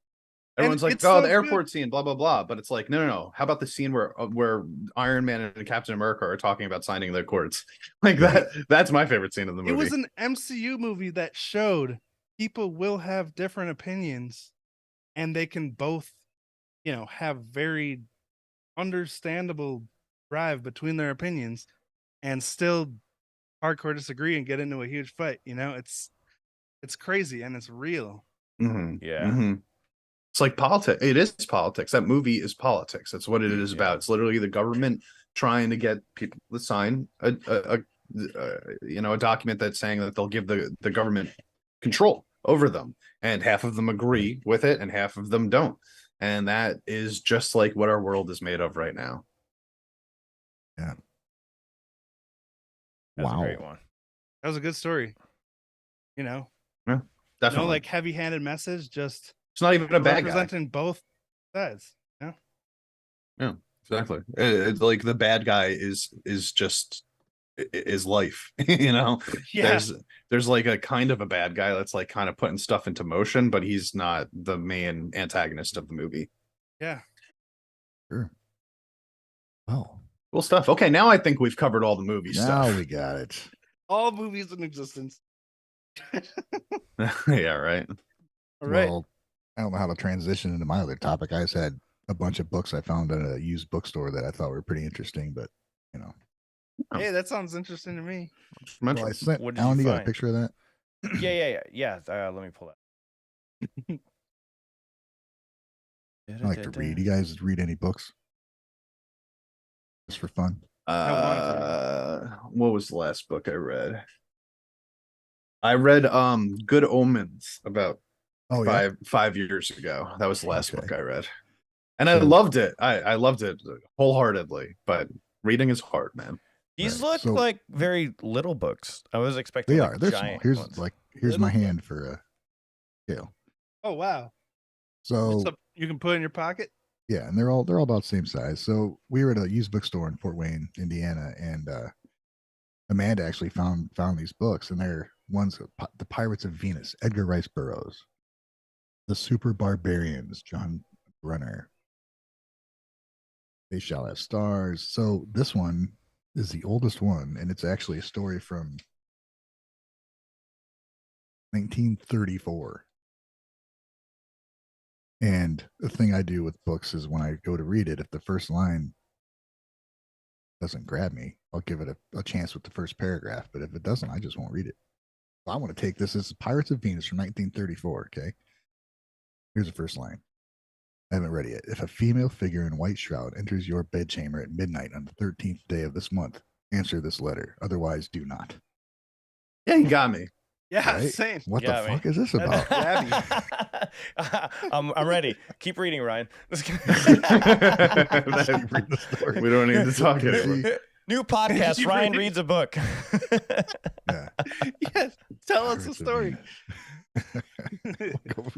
D: Everyone's like,
C: it's
D: "Oh,
C: so
D: the airport
C: good.
D: scene, blah blah blah," but it's like, no. How about the scene where Iron Man and Captain America are talking about signing their accords? Like that. That's my favorite scene of the movie.
C: It was an MCU movie that showed people will have different opinions, and they can both, have very understandable drive between their opinions, and still hardcore disagree and get into a huge fight. It's crazy and it's real.
D: Mm-hmm.
A: Yeah.
D: Mm-hmm. It's like politics. It is politics. That movie is politics. That's what it is about. It's literally the government trying to get people to sign a document that's saying that they'll give the government control over them, and half of them agree with it and half of them don't. And that is just like what our world is made of right now.
B: Yeah.
A: That's a great one.
C: That was a good story.
D: Yeah,
C: no
D: definitely.
C: like heavy-handed message, just
D: it's not even a bad guy.
C: Representing both sides.
D: Yeah, exactly. It's like the bad guy is just is life.
C: Yeah.
D: There's like a kind of a bad guy that's like kind of putting stuff into motion, but he's not the main antagonist of the movie.
C: Yeah.
B: Sure. Well,
D: cool stuff. Okay, now I think we've covered all the movie stuff.
B: Now we got it.
C: All movies in existence.
D: Yeah, right.
C: All right.
B: Well, I don't know how to transition into my other topic. I just had a bunch of books I found at a used bookstore that I thought were pretty interesting, but
C: Hey, that sounds interesting to me.
B: Well, I sent
A: What did
B: Alan,
A: you
B: you got a
A: find?
B: picture of that?
A: Yeah. Let me pull that.
B: I like to read. You guys read any books? Just for fun?
D: What was the last book I read? I read Good Omens about 5 years ago. That was the last book I read. And I loved it. I loved it wholeheartedly, but reading is hard, man.
A: These look like very little books. I was expecting
B: they
A: like
B: are. They're
A: giant
B: small. Here's
C: Little
B: my hand for a scale.
C: Oh wow.
B: So
C: you can put in your pocket?
B: Yeah, and they're all about the same size. So we were at a used bookstore in Fort Wayne, Indiana, and Amanda actually found these books, and they're ones The Pirates of Venus, Edgar Rice Burroughs, The Super Barbarians, John Brunner, They Shall Have Stars. So this one is the oldest one, and it's actually a story from 1934. And the thing I do with books is when I go to read it, if the first line doesn't grab me, I'll give it a chance with the first paragraph. But if it doesn't, I just won't read it. So I want to take this as Pirates of Venus from 1934. Okay. Here's the first line. I haven't read it yet. If a female figure in white shroud enters your bedchamber at midnight on the 13th day of this month, answer this letter. Otherwise, do not.
D: Yeah, you got me.
C: Yeah,
B: right?
C: same.
B: What the fuck is this about?
A: I'm ready. Keep reading, Ryan.
D: We don't need to talk anymore.
A: New podcast. Ryan reads a book.
B: Yeah.
C: Yes. Tell us a story.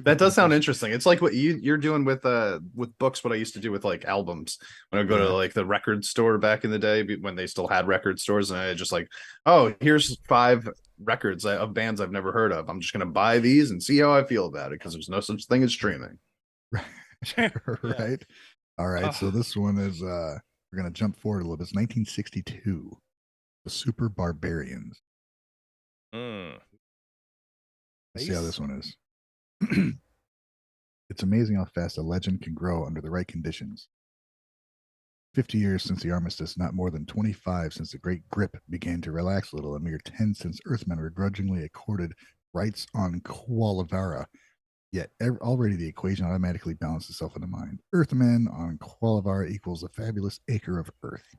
D: That does sound interesting. It's like what you're doing with books, what I used to do with like albums when I go to like the record store back in the day when they still had record stores, and I just like, oh, here's 5 records of bands I've never heard of. I'm just gonna buy these and see how I feel about it because there's no such thing as streaming.
B: Right. All right. So this one is we're gonna jump forward a little bit. It's 1962. The Super Barbarians. Let's see how this one is. It's amazing how fast a legend can grow under the right conditions. 50 years since the armistice, not more than 25 since the Great Grip began to relax a little, a mere 10 since Earthmen were grudgingly accorded rights on Qualavara. Yet already the equation automatically balances itself in the mind. Earthmen on Qualavara equals a fabulous acre of Earth.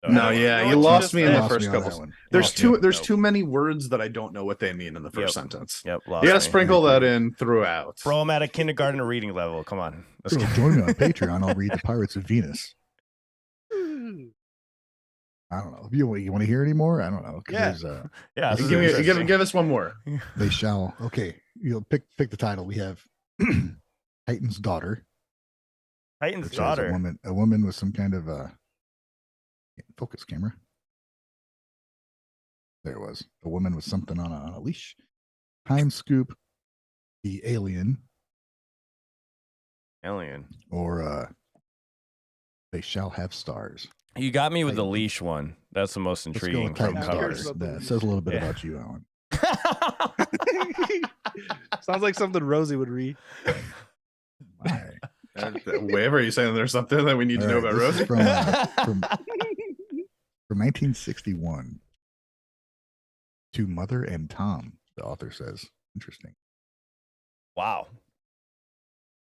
D: No, you lost me in the first couple. There's too many words that I don't know what they mean in the first sentence.
A: Yep.
D: You gotta sprinkle that in throughout.
A: Bro, I'm at a kindergarten reading level. Come on.
B: Join me on Patreon. I'll read The Pirates of Venus. I don't know. You want to hear any more? I don't know.
C: Yeah.
A: Yeah.
B: This is
D: Give us one more.
B: They shall. Okay, you'll pick the title. We have Titan's daughter.
A: Titan's
B: Which is
A: daughter.
B: a woman with some kind of focus camera. There it was. A woman with something on a leash. Time Scoop, the alien, or They Shall Have Stars.
A: You got me with the leash one. That's the most intriguing from covers.
B: That says a little bit about you, Alan.
C: Sounds like something Rosie would read.
D: Wave, are you saying there's something that we need to know about Rosie?
B: From 1961. To Mother and Tom, the author says. Interesting.
A: Wow.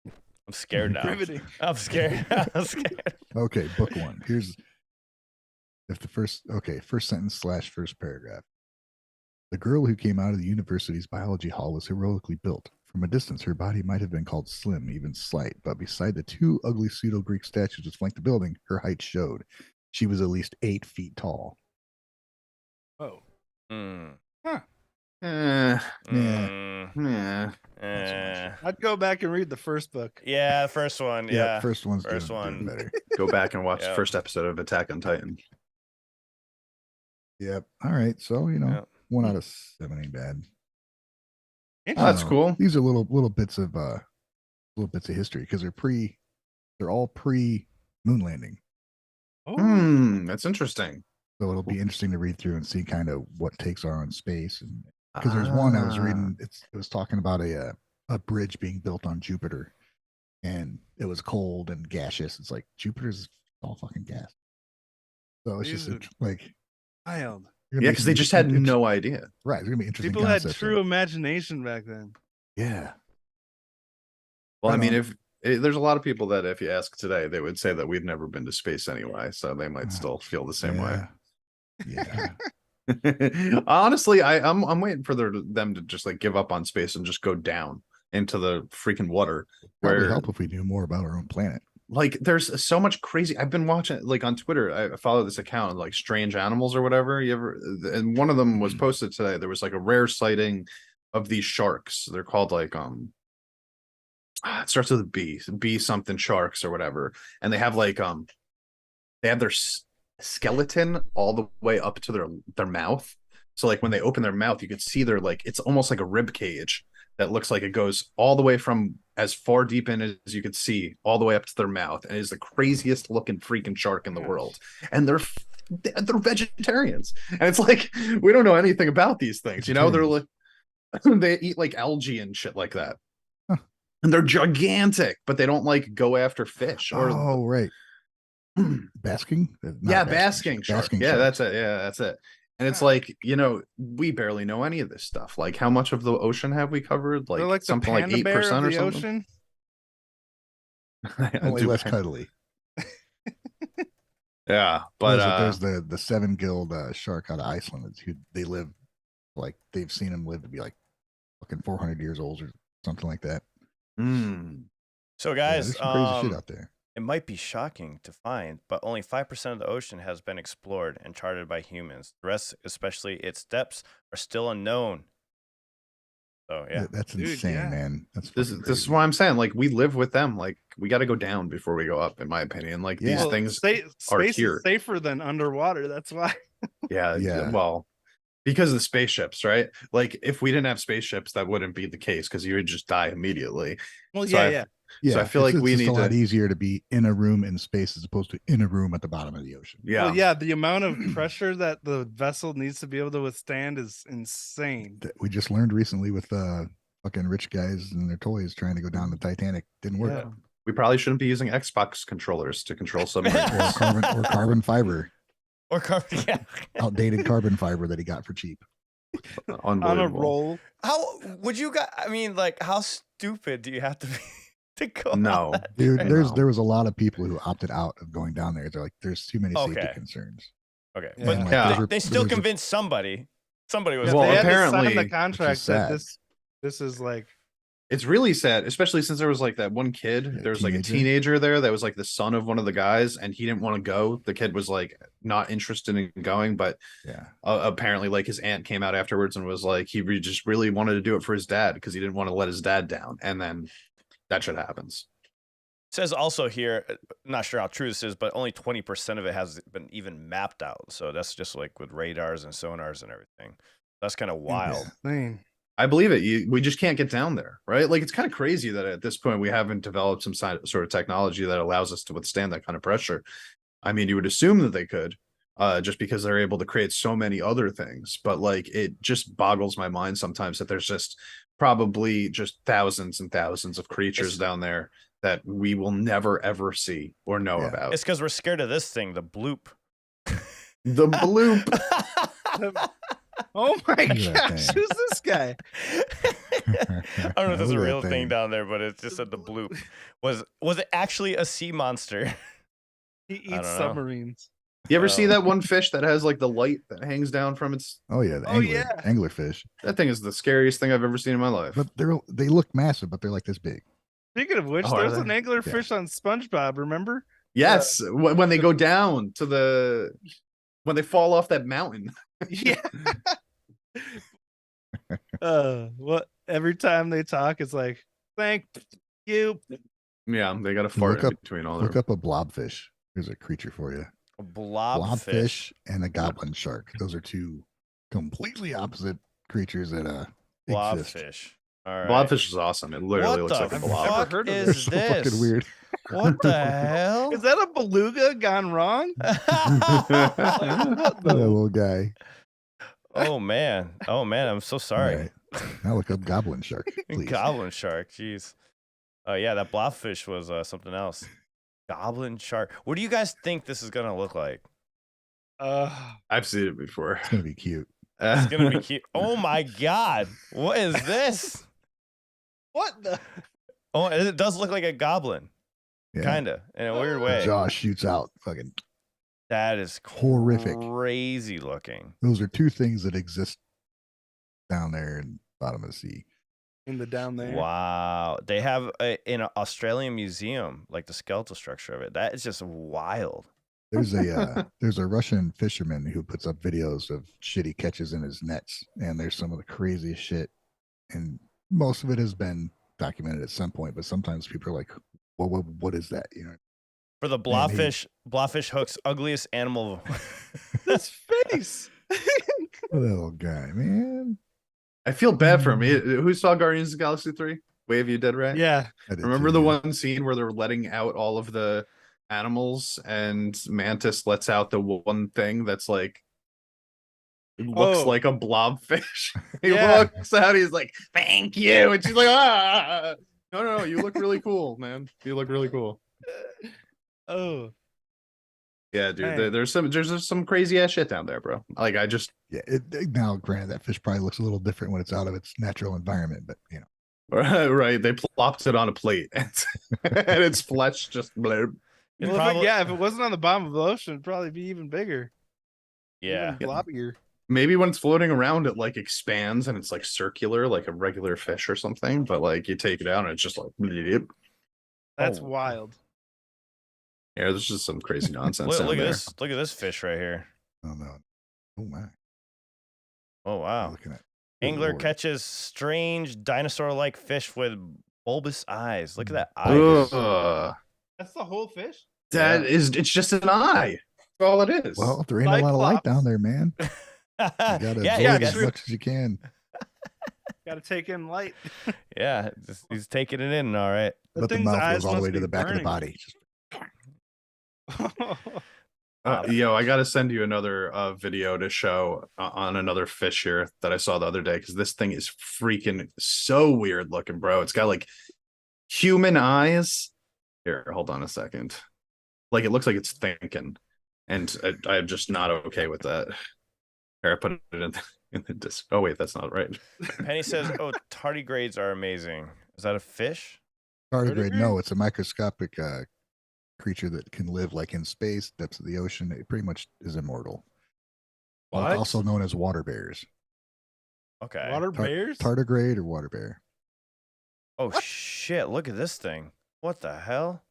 A: I'm scared now.
C: Riveting.
A: I'm scared. I'm scared.
B: Okay, book one. Here's first sentence / first paragraph. The girl who came out of the university's biology hall was heroically built. From a distance, her body might have been called slim, even slight, but beside the two ugly pseudo-Greek statues that flanked the building, her height showed. She was at least 8 feet tall.
C: Oh.
B: Yeah.
C: I'd go back and read the first book.
A: Yeah, first one. Yeah,
B: first one's
A: first
B: doing
A: one
B: better.
D: Go back and watch the first episode of Attack on Titan.
B: Yep. All right. So 1 out of 7 ain't bad.
D: That's cool.
B: These are little bits of history because they're all pre moon landing.
D: That's interesting.
B: So it'll be interesting to read through and see kind of what takes are on space. And because there's one I was reading, it was talking about a bridge being built on Jupiter, and it was cold and gaseous. It's like Jupiter's all fucking gas. So it's just like
C: wild.
D: Yeah, because they just had no idea.
B: Right. It's gonna be interesting.
C: People had true imagination back then.
B: Yeah.
D: Well, I mean, there's a lot of people that if you ask today, they would say that we've never been to space anyway, so they might still feel the same way.
B: Yeah.
D: Honestly, I'm waiting for them to just like give up on space and just go down into the freaking water.
B: It would help if we knew more about our own planet.
D: Like, there's so much crazy. I've been watching, like, on Twitter. I follow this account, like Strange Animals or whatever. And one of them was posted today. There was like a rare sighting of these sharks. They're called like it starts with a B something sharks or whatever. And they have like they have their skeleton all the way up to their mouth. So like when they open their mouth, you could see their like, it's almost like a rib cage that looks like it goes all the way from as far deep in as you could see all the way up to their mouth, and it is the craziest looking freaking shark in the world. And they're vegetarians, and it's like we don't know anything about these things, you know. They're like they eat like algae and shit like that, and they're gigantic, but they don't like go after fish or
B: right. Basking?
D: Basking shark. That's it. And it's like, we barely know any of this stuff. Like, how much of the ocean have we covered? Like something like 8% or something.
C: Ocean?
B: Only less cuddly.
D: Yeah, but
B: there's the seven-gilled shark out of Iceland. They live like they've seen them live to be like fucking 400 years old or something like that.
A: So guys,
B: there's some crazy shit out there.
A: It might be shocking to find, but only 5% of the ocean has been explored and charted by humans. The rest, especially its depths, are still unknown. So yeah,
B: that's insane, man.
D: This is why I'm saying, like, we live with them. Like, we got to go down before we go up, in my opinion. Like, these things are here.
C: Is safer than underwater. That's why.
D: Yeah. Well, because of the spaceships, right? Like, if we didn't have spaceships, that wouldn't be the case because you would just die immediately.
C: Well,
B: yeah.
D: So I feel like we need
B: a lot easier to be in a room in space as opposed to in a room at the bottom of the ocean.
D: Yeah.
C: Well, yeah. The amount of pressure that the vessel needs to be able to withstand is insane.
B: We just learned recently with fucking rich guys and their toys trying to go down the Titanic. Didn't work.
C: Yeah.
D: We probably shouldn't be using Xbox controllers to control submarines.
B: or carbon fiber.
A: Or carbon,
B: outdated carbon fiber that he got for cheap.
C: On a roll.
A: How would you guys? I mean, like, how stupid do you have to be? To go
B: dude, there was a lot of people who opted out of going down there. They're like, there's too many safety concerns.
A: Okay,
B: and
A: but they still convinced somebody. Somebody was
C: apparently
D: had to
C: sign the contract that this is like
D: It's really sad, especially since there was like that one kid.
B: Yeah,
D: There was like a
B: teenager.
D: teenager there that was like the son of one of the guys, and he didn't want to go. The kid was like not interested in going, but
B: Yeah.
D: apparently, like his aunt came out afterwards and was like just really wanted to do it for his dad because he didn't want to let his dad down, and then that shit happens.
A: It says also here, not sure how true this is, but only 20% of it has been even mapped out. So that's just like with radars and sonars and everything. That's kind of wild.
C: Insane.
D: I believe it. We just can't get down there, right? Like it's kind of crazy that at this point we haven't developed some sort of technology that allows us to withstand that kind of pressure. I mean, you would assume that they could, just because they're able to create so many other things. But like, it just boggles my mind sometimes that there's just probably just thousands and thousands of creatures down there that we will never ever see or know about.
A: It's because we're scared of this thing, the bloop.
D: The bloop.
C: Oh my
B: Look at that
C: gosh,
B: thing.
C: who's this guy?
A: I don't know if there's a
B: Look at
A: real
B: that
A: thing
B: thing.
A: down there, but it just said the bloop. Was it actually a sea monster?
C: He
A: don't
C: eats
A: know.
C: submarines.
D: You ever see that one fish that has like the light that hangs down from its?
B: Oh yeah, the
C: Oh,
B: angler,
C: yeah.
B: anglerfish.
D: That thing is the scariest thing I've ever seen in my life.
B: But they look massive, but they're like this big.
C: Speaking of which,
D: Oh, are
C: there's
D: they?
C: an anglerfish on SpongeBob, remember?
D: Yes, when they go down to when they fall off that mountain.
C: Yeah. What every time they talk, it's like, thank you.
D: Yeah, they got to fart
B: Look
D: in
B: up-
D: between all
B: Look
D: their.
B: up a blobfish. There's a creature for you.
A: A blobfish.
B: Blobfish and a goblin shark. Those are two completely opposite creatures that exist.
A: Blobfish. All right.
D: Blobfish is awesome. It literally
A: What
D: looks
A: the
D: like a
C: I've
D: blob.
C: never
A: fuck
C: heard of
B: They're
A: is
B: so
A: this?
B: fucking weird.
A: What the hell?
C: Is that a beluga gone wrong?
B: Look at that little guy.
A: Oh man. I'm so sorry.
B: All right. Now look up goblin shark, please.
A: Goblin shark. Jeez. Yeah, that blobfish was something else. Goblin shark. What do you guys think this is gonna look like?
D: I've seen it before.
B: It's gonna be cute.
A: It's gonna be cute. Oh my god. What is this?
C: What the?
A: Oh, it does look like a goblin.
B: Yeah.
A: Kinda. In a weird
B: The
A: way.
B: jaw shoots out. Fucking.
A: That is
B: Horrific.
A: crazy looking.
B: Those are two things that exist down there in the bottom of the sea.
C: In the down there.
A: Wow. They have in an Australian museum, like the skeletal structure of it. That is just wild.
B: There's a Russian fisherman who puts up videos of shit he catches in his nets, and there's some of the craziest shit, and most of it has been documented at some point. But sometimes people are like, "Well, what is that?" You know.
A: For the
B: Man, he-
A: blobfish hooks ugliest animal.
C: This face.
B: That little guy, man.
D: I feel bad for him. Who saw Guardians of the Galaxy 3? Wave, you dead right?
C: Yeah.
B: I did
D: Remember
B: too,
D: the
B: yeah.
D: one scene where they're letting out all of the animals and Mantis lets out the one thing that's like it looks
C: Oh.
D: like a blobfish. He
C: Yeah.
D: walks out, he's like, "Thank you," and she's like, "Ah, no, you look really cool, man. You look really cool."
C: Oh.
D: Yeah, dude.
C: Dang.
D: There's some crazy ass shit down there, bro. Like I just
B: Yeah. Now, granted, that fish probably looks a little different when it's out of its natural environment, but you know.
D: right. They plopped it on a plate and its flesh just blurb.
A: It's
C: Well,
A: probably-
C: if it wasn't on the bottom of the ocean, it'd probably be even bigger.
A: Yeah.
C: Even blobbier.
D: Maybe when it's floating around, it like expands and it's like circular, like a regular fish or something. But like you take it out and it's just like, blip.
C: That's
A: Oh.
C: wild.
D: Yeah, there's just some crazy nonsense.
A: Look
D: down
A: at
D: there.
A: this. Look at this fish right here.
B: Oh no. Oh my.
A: Oh
B: I'm
A: wow.
B: looking at. Good
A: Angler
B: Lord.
A: catches strange dinosaur-like fish with bulbous eyes. Look at that eye.
D: Ugh.
C: That's the whole fish?
D: It's just an eye. That's all it is.
B: Well, there ain't a lot of light
C: Cyclops.
B: down there, man. You gotta absorb
A: yeah,
B: as
C: true.
B: much as you can.
C: Gotta take in light.
A: yeah. He's taking it in. All right.
B: But the
C: thing's
B: mouth
C: eyes
B: goes all the
C: must
B: way to
C: be
B: the back of the
C: burning.
B: body. Just-
D: Yo, I gotta send you another video to show on another fish here that I saw the other day because this thing is freaking so weird looking, bro. It's got like human eyes. Here, hold on a second. Like it looks like it's thinking, and I'm just not okay with that. Here, I put it in the disc. Oh wait, that's not right.
A: Penny says, "Oh, tardigrades are amazing." Is that a fish?
B: Tardigrade,
C: Tardigrade?
B: no, it's a microscopic creature that can live like in space, depths of the ocean. It pretty much is immortal.
D: What?
B: Also known as water bears.
A: Okay.
C: Water bears?
B: Tardigrade or water bear.
A: Oh shit! Look at this thing. What the hell?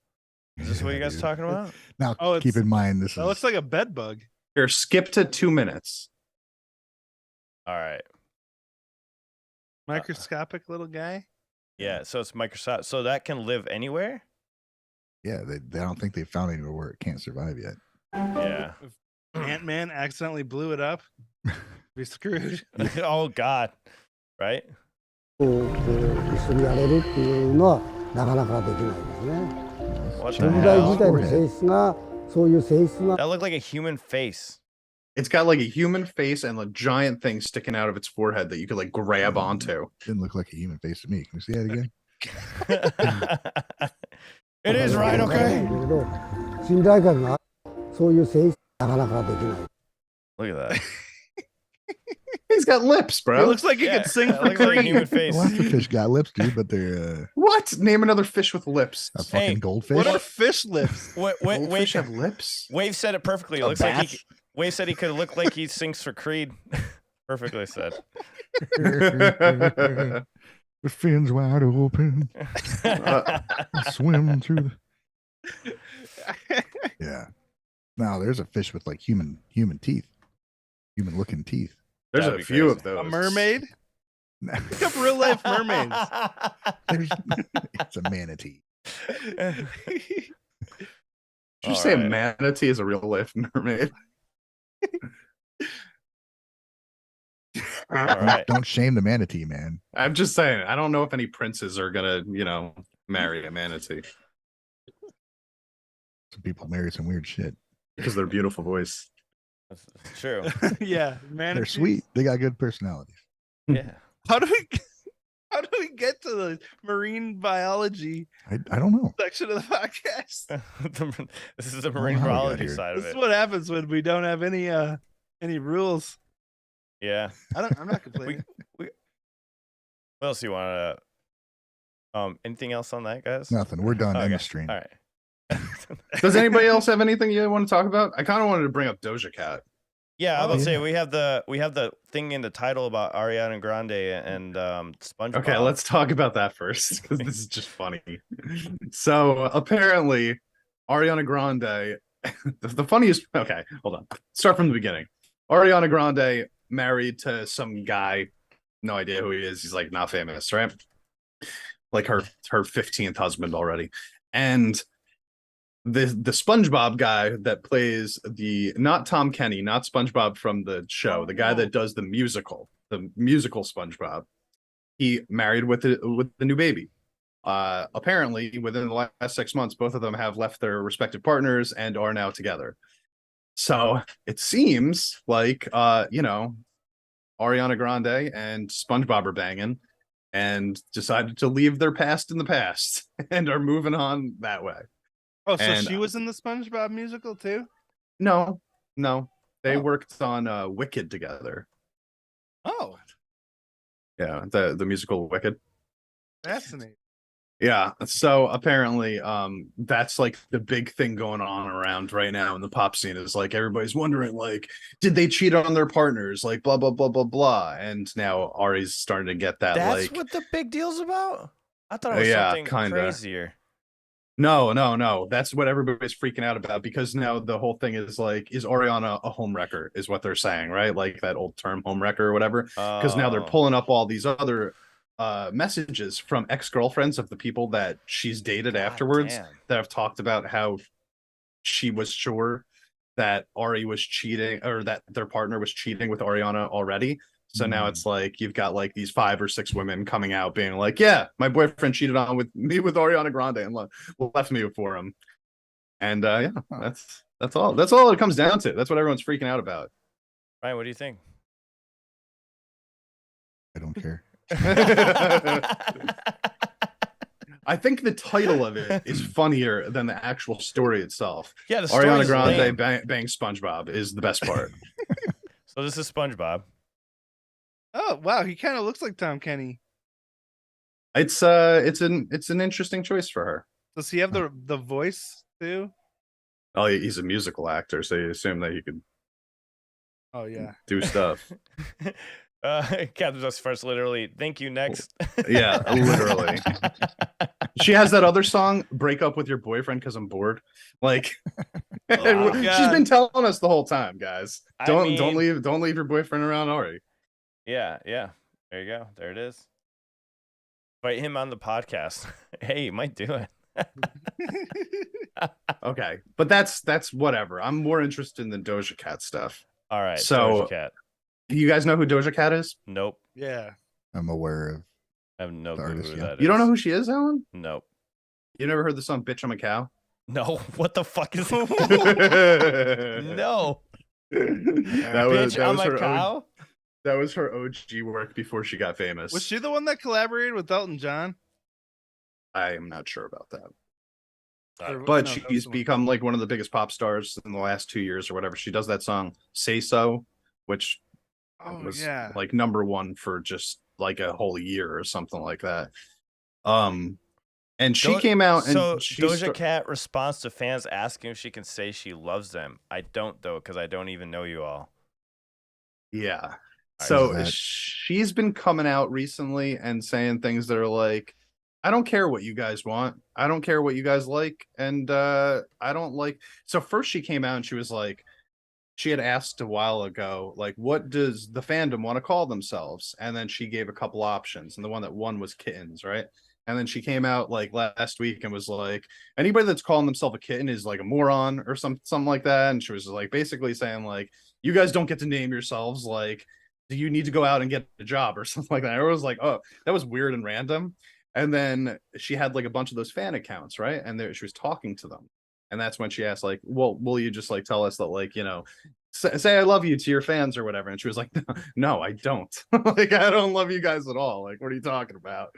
A: Is this what you guys
B: dude.
A: talking about?
B: Now,
C: Oh,
B: keep in mind this
C: That
B: is
C: looks like a bed bug.
D: Here, skip to 2 minutes.
A: All right.
C: Microscopic little guy.
A: Yeah. So it's Microsoft. So that can live anywhere.
B: yeah. They don't think they found anywhere where it can't survive yet.
A: Yeah.
C: Ant-Man accidentally blew it up. Be screwed.
A: Oh God. Right.
E: 一緒にやれるっていうのはなかなかできないですね。
A: What the
E: 存在
A: hell?
E: 自体の性質がそういう性質が
A: That looked like a human face.
D: It's got like a human face and a giant thing sticking out of its forehead that you could like grab onto.
B: Didn't look like a human face to me. Can you see that again?
A: It is right.
E: だ
A: Okay.
E: けど信頼感がそういう性質なかなかできない。
A: Look at that.
D: He's got lips,
C: It
D: bro.
C: looks like he
A: Yeah,
C: could sing
A: that
C: for
A: looks like a
C: Creed.
A: human face.
B: Lots of fish got lips, dude, but they're
D: What? Name another fish with lips.
B: a fucking
A: Hey,
B: goldfish.
C: What are fish lips?
A: Wait.
D: Goldfish have lips.
A: Wave said it perfectly. It
D: A
A: looks like
D: bat?
A: he. Wave said he could look like he sings for Creed. Perfectly said.
B: The fins wide open. Swim through the. Yeah. Now there's a fish with like human teeth, human looking teeth.
D: There's
A: That'd
D: a
A: be
D: few
A: crazy.
D: of those.
C: A mermaid? Look up real life mermaids.
B: It's a manatee.
D: Did you
A: All
D: say a
A: right.
D: manatee is a real life mermaid?
A: All right.
B: Don't shame the manatee, man.
D: I'm just saying. I don't know if any princes are gonna, marry a manatee
B: Some people marry some weird shit.
D: because their beautiful voice.
A: That's true.
C: Yeah, man.
B: They're sweet. They got good personalities.
A: Yeah.
C: How do we get to the marine biology
B: I don't know.
C: section of the podcast?
A: This is the marine
B: how we got
A: biology
B: here.
A: side of
C: This is
A: it.
C: what happens when we don't have any rules.
A: Yeah.
C: I'm not complaining.
A: What else do you want to? Anything else on that, guys?
B: Nothing. We're done. End
A: Okay.
B: the stream.
A: All right.
D: Does anybody else have anything you want to talk about? I kind of wanted to bring up Doja Cat.
A: Yeah, I was
B: Oh,
A: say
B: yeah.
A: we have the thing in the title about Ariana Grande and SpongeBob.
D: Okay, let's talk about that first because this is just funny. So apparently, Ariana Grande, the funniest. Okay, hold on. Start from the beginning. Ariana Grande married to some guy. No idea who he is. He's like not famous, right? Like her 15th husband already, and the SpongeBob guy that plays not Tom Kenny, not SpongeBob from the show, the guy that does the musical SpongeBob, he married with the new baby. Apparently, within the last 6 months, both of them have left their respective partners and are now together. So it seems like Ariana Grande and SpongeBob are banging and decided to leave their past in the past and are moving on that way.
C: Oh, so
D: And-
C: she was in the SpongeBob musical too?
D: No, they
C: Oh.
D: worked on Wicked together.
C: Oh,
D: Yeah, the musical Wicked.
C: fascinating.
D: Yeah, so apparently that's like the big thing going on around right now in the pop scene is like everybody's wondering like did they cheat on their partners, like blah blah blah blah blah, and now Ari's starting to get that.
A: That's
D: like
A: what the big deal's about. I thought it was
D: Yeah,
A: something
D: kinda.
A: crazier.
D: No, that's what everybody's freaking out about because now the whole thing is like, is Ariana a homewrecker is what they're saying, right? Like that old term homewrecker or whatever, because now they're
A: Oh.
D: pulling up all these other messages from ex-girlfriends of the people that she's dated
A: God
D: afterwards
A: damn.
D: that have talked about how she was sure that Ari was cheating or that their partner was cheating with Ariana already. So now it's like you've got like these 5 or 6 women coming out being like, yeah, my boyfriend cheated on with Ariana Grande and left me for him. And yeah, that's all it comes down to. That's what everyone's freaking out about.
A: Ryan, what do you think?
B: I don't care.
D: I think the title of it is funnier than the actual story itself.
A: Yeah, the
D: Ariana
A: story's
D: Grande
A: lame.
D: bang SpongeBob is the best part.
A: So this is SpongeBob.
C: Oh wow, he kind of looks like Tom Kenny.
D: It's an interesting choice for her.
C: Does he have the voice too?
D: Oh, he's a musical actor, so you assume that he could
C: Oh yeah.
D: do stuff.
A: Catherine Just first, literally. Thank you. Next.
D: Yeah, literally. She has that other song, "Break Up with Your Boyfriend Because I'm Bored." Like,
A: Oh,
D: she's
A: God.
D: been telling us the whole time, guys.
A: I
D: Don't
A: mean-
D: leave your boyfriend around Ari.
A: Yeah. There you go. There it is. Invite him on the podcast. Hey, you might do it.
D: Okay, but that's whatever. I'm more interested in the Doja Cat stuff.
A: All right.
D: So-
A: Doja Cat.
D: You guys know who Doja Cat is?
A: Nope.
C: Yeah.
B: I'm aware of.
A: I have no
B: The
A: clue
B: artist,
A: who
B: yeah.
A: that is.
D: You don't know who she is, Alan?
A: Nope.
D: You never heard the song "Bitch I'm a Cow"?
A: No. What the fuck is it? No. Bitch, I'm a cow.
D: That was her OG work before she got famous.
C: Was she the one that collaborated with Elton John?
D: I am not sure about that.
C: Or-
D: But
C: no, that was
D: she's
C: the one.
D: become like one of the biggest pop stars in the last 2 years or whatever. She does that song "Say So," which
C: Oh
D: was
C: yeah.
D: like #1 for just like a whole year or something like that. And she came out and
A: So
D: she
A: Doja Cat responds to fans asking if she can say she loves them. I don't though, because I don't even know you all.
D: Yeah.
A: Is
D: So
B: that-
D: she's been coming out recently and saying things that are like, I don't care what you guys want. I don't care what you guys like. And I don't like. So first she came out and she was like, she had asked a while ago, like, what does the fandom want to call themselves? And then she gave a couple options. And the one that won was kittens, right? And then she came out like last week and was like, anybody that's calling themselves a kitten is like a moron or something like that. And she was like basically saying, like, you guys don't get to name yourselves. Like, do you need to go out and get a job or something like that? I was like, oh, that was weird and random. And then she had like a bunch of those fan accounts, right? And she was talking to them. And that's when she asked, like, well, will you just like tell us that, like, you know, say I love you to your fans or whatever? And she was like, no, I don't. Like, I don't love you guys at all. Like, what are you talking about?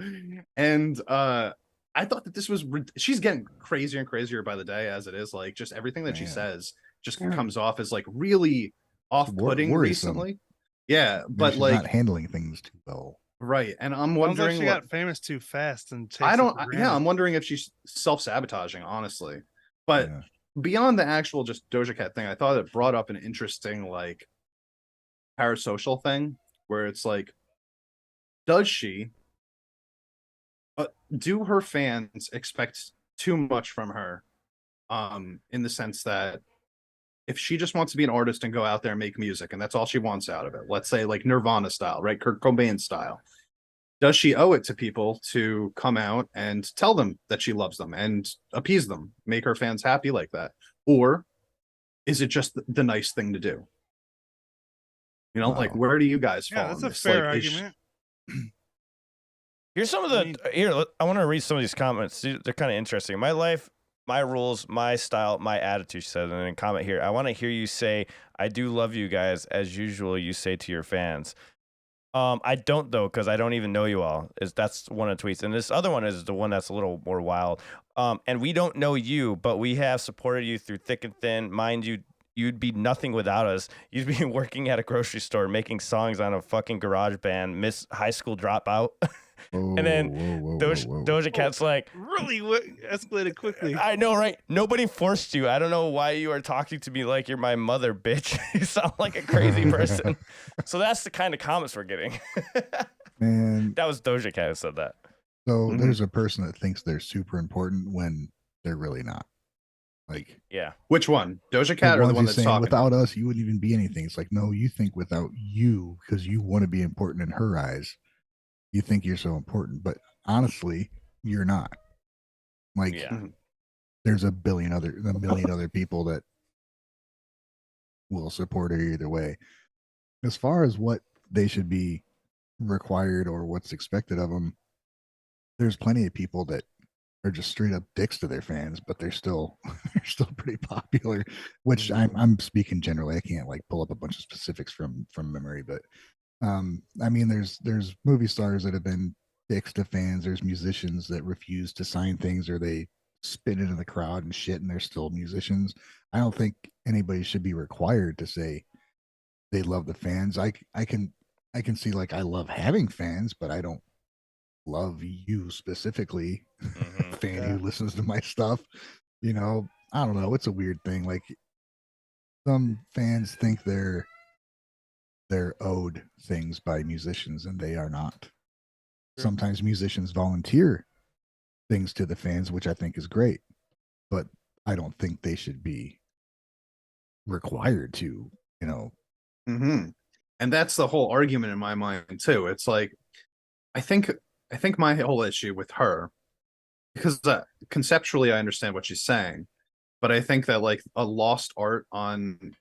D: And I thought that this was she's getting crazier and crazier by the day as it is. Like, just everything that she
B: Man.
D: says just comes off as like really off-putting
B: worrisome.
D: recently. Yeah,
B: Maybe
D: but
B: she's
D: like,
B: not handling things too well.
D: right. And I'm
C: Sounds like
D: wondering
C: she
D: what
C: got famous too fast and takes
D: I
C: it
D: don't
C: for
D: yeah,
C: granted.
D: I'm wondering if she's self-sabotaging, honestly. But
B: Yeah.
D: beyond the actual just Doja Cat thing, I thought it brought up an interesting like parasocial thing where it's like, does she do her fans expect too much from her? In the sense that if she just wants to be an artist and go out there and make music and that's all she wants out of it, let's say like Nirvana style, right? Kurt Cobain style. Does she owe it to people to come out and tell them that she loves them and appease them, make her fans happy like that? Or is it just the nice thing to do? You know, like,
B: Wow.
D: where do you guys fall
C: Yeah, that's
D: on
C: a
D: this?
C: fair
D: Like,
C: argument.
A: Here's some of
C: I
A: the
C: mean-
A: here. I want to read some of these comments. They're kind of interesting. My life, my rules, my style, my attitude. She said, and then comment here. I want to hear you say, "I do love you guys," as usual. You say to your fans. I don't though, because I don't even know you all. That's one of the tweets, and this other one is the one that's a little more wild. And we don't know you, but we have supported you through thick and thin. Mind you, you'd be nothing without us. You'd be working at a grocery store, making songs on a fucking garage band, miss high school dropout. And then Doja Cat's like,
C: Really escalated quickly.
A: I know, right? Nobody forced you. I don't know why you are talking to me like you're my mother, bitch. You sound like a crazy person. So that's the kind of comments we're getting.
B: And
A: That was Doja Cat who said that.
B: so
D: Mhm.
B: there's a person that thinks they're super important when they're really not. Like,
A: Yeah.
D: which one? Doja Cat or the
B: ones
D: one
B: who's
D: that's
B: saying,
D: talking?
B: without us, you wouldn't even be anything. It's like, no, you think without you, because you want to be important in her eyes. You think you're so important, but honestly, you're not. Like,
A: Yeah.
B: there's a million other people that will support her either way. As far as what they should be required or what's expected of them, there's plenty of people that are just straight up dicks to their fans, but they're still pretty popular. Which I'm speaking generally. I can't like pull up a bunch of specifics from memory, but I mean, there's movie stars that have been dicks to fans. There's musicians that refuse to sign things or they spit into the crowd and shit, and they're still musicians. I don't think anybody should be required to say they love the fans. I can see like I love having fans, but I don't love you specifically,
A: Mhm.
B: fan
C: Yeah.
B: who listens to my stuff. You know, I don't know. It's a weird thing. Like some fans think they're they're owed things by musicians, and they are not. Sometimes musicians volunteer things to the fans, which I think is great, but I don't think they should be required to, you know.
D: Mm-hmm. And that's the whole argument in my mind too. It's like I think my whole issue with her, because conceptually I understand what she's saying, but I think that like a lost art on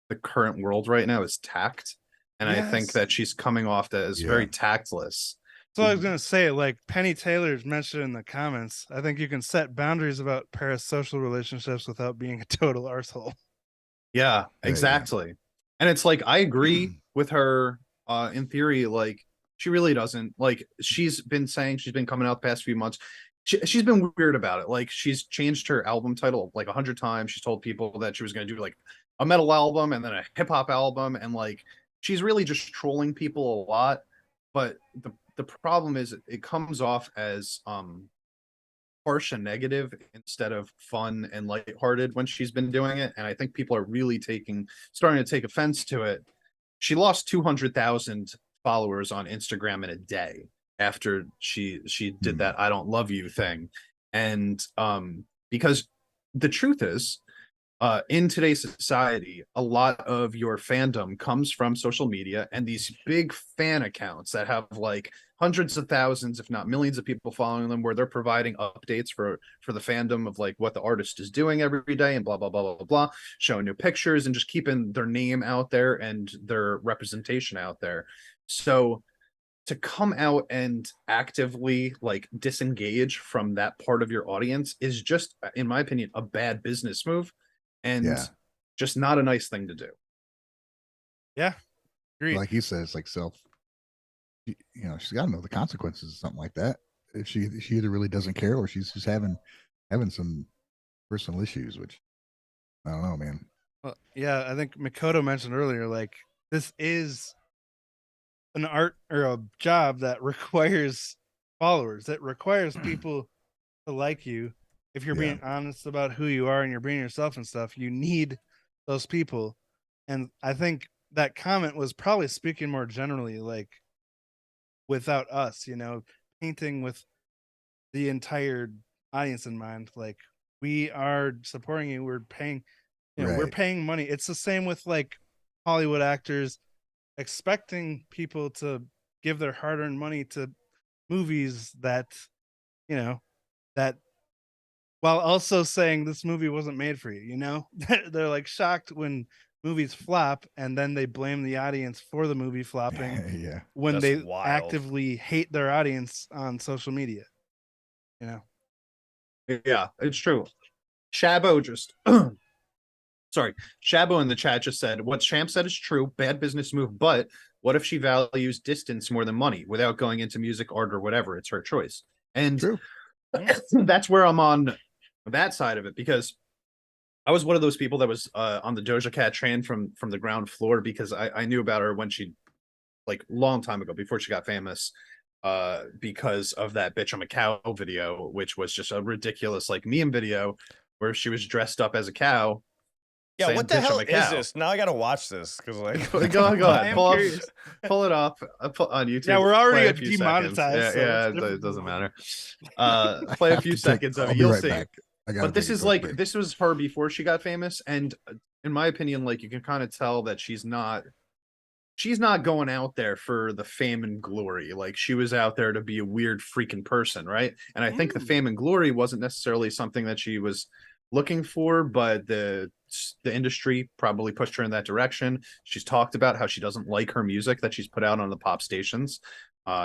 D: the current world right now is tact, and I think that she's coming off as very tactless.
C: So I was gonna say, like Penny Taylor's mentioned in the comments, I think you can set boundaries about parasocial relationships without being a total arsehole.
D: Yeah, exactly. And it's like I agree with her in theory. Like she really doesn't, like she's been saying, she's been coming out the past few months, she's been weird about it. Like she's changed her album title like 100 times. She's told people that she was going to do like a metal album and then a hip-hop album, and like she's really just trolling people a lot. But the problem is it comes off as harsh and negative instead of fun and lighthearted when she's been doing it. And I think people are really starting to take offense to it. She lost 200,000 followers on Instagram in a day after she did that "I don't love you" thing. And because the truth is, in today's society, a lot of your fandom comes from social media and these big fan accounts that have like hundreds of thousands, if not millions of people following them, where they're providing updates for the fandom of like what the artist is doing every day and blah, blah, blah, blah, blah, blah, showing new pictures and just keeping their name out there and their representation out there. So to come out and actively like disengage from that part of your audience is just, in my opinion, a bad business move and just not a nice thing to do.
C: Yeah, agreed.
B: Like he says, like you know, she's got to know the consequences of something like that. If she either really doesn't care or she's just having some personal issues, which I don't know, man.
C: Well, yeah, I think Makoto mentioned earlier, like this is an art or a job that requires followers. That requires people to like you. If you're being honest about who you are and you're being yourself and stuff, you need those people. And I think that comment was probably speaking more generally, like without us, you know, painting with the entire audience in mind. Like we are supporting you. We're paying, you know, we're paying money. It's the same with like Hollywood actors expecting people to give their hard-earned money to movies that, you know, that while also saying this movie wasn't made for you, you know. They're like shocked when movies flop and then they blame the audience for the movie flopping when
A: That's
C: they
A: wild.
C: actively hate their audience on social media, you know.
D: Yeah, it's true. Shabo just sorry, Shabo in the chat just said what Champ said is true, bad business move, but what if she values distance more than money without going into music, art, or whatever? It's her choice. And that's where I'm on that side of it, because I was one of those people that was on the Doja Cat train from the ground floor, because I knew about her when she, like, long time ago, before she got famous, because of that "Bitch I'm a Cow" video, which was just a ridiculous like meme video where she was dressed up as a cow.
A: Yeah, what the hell is this? Now I gotta watch this because like
D: go ahead, pull it up on YouTube.
C: Yeah, we're already
D: play
C: demonetized.
D: It doesn't matter. Play a few seconds of it, you'll see. But this is like this was her before she got famous, and in my opinion, like you can kind of tell that she's not going out there for the fame and glory. Like she was out there to be a weird freaking person, right? And I think the fame and glory wasn't necessarily something that she was looking for, but the industry probably pushed her in that direction. She's talked about how she doesn't like her music that she's put out on the pop stations.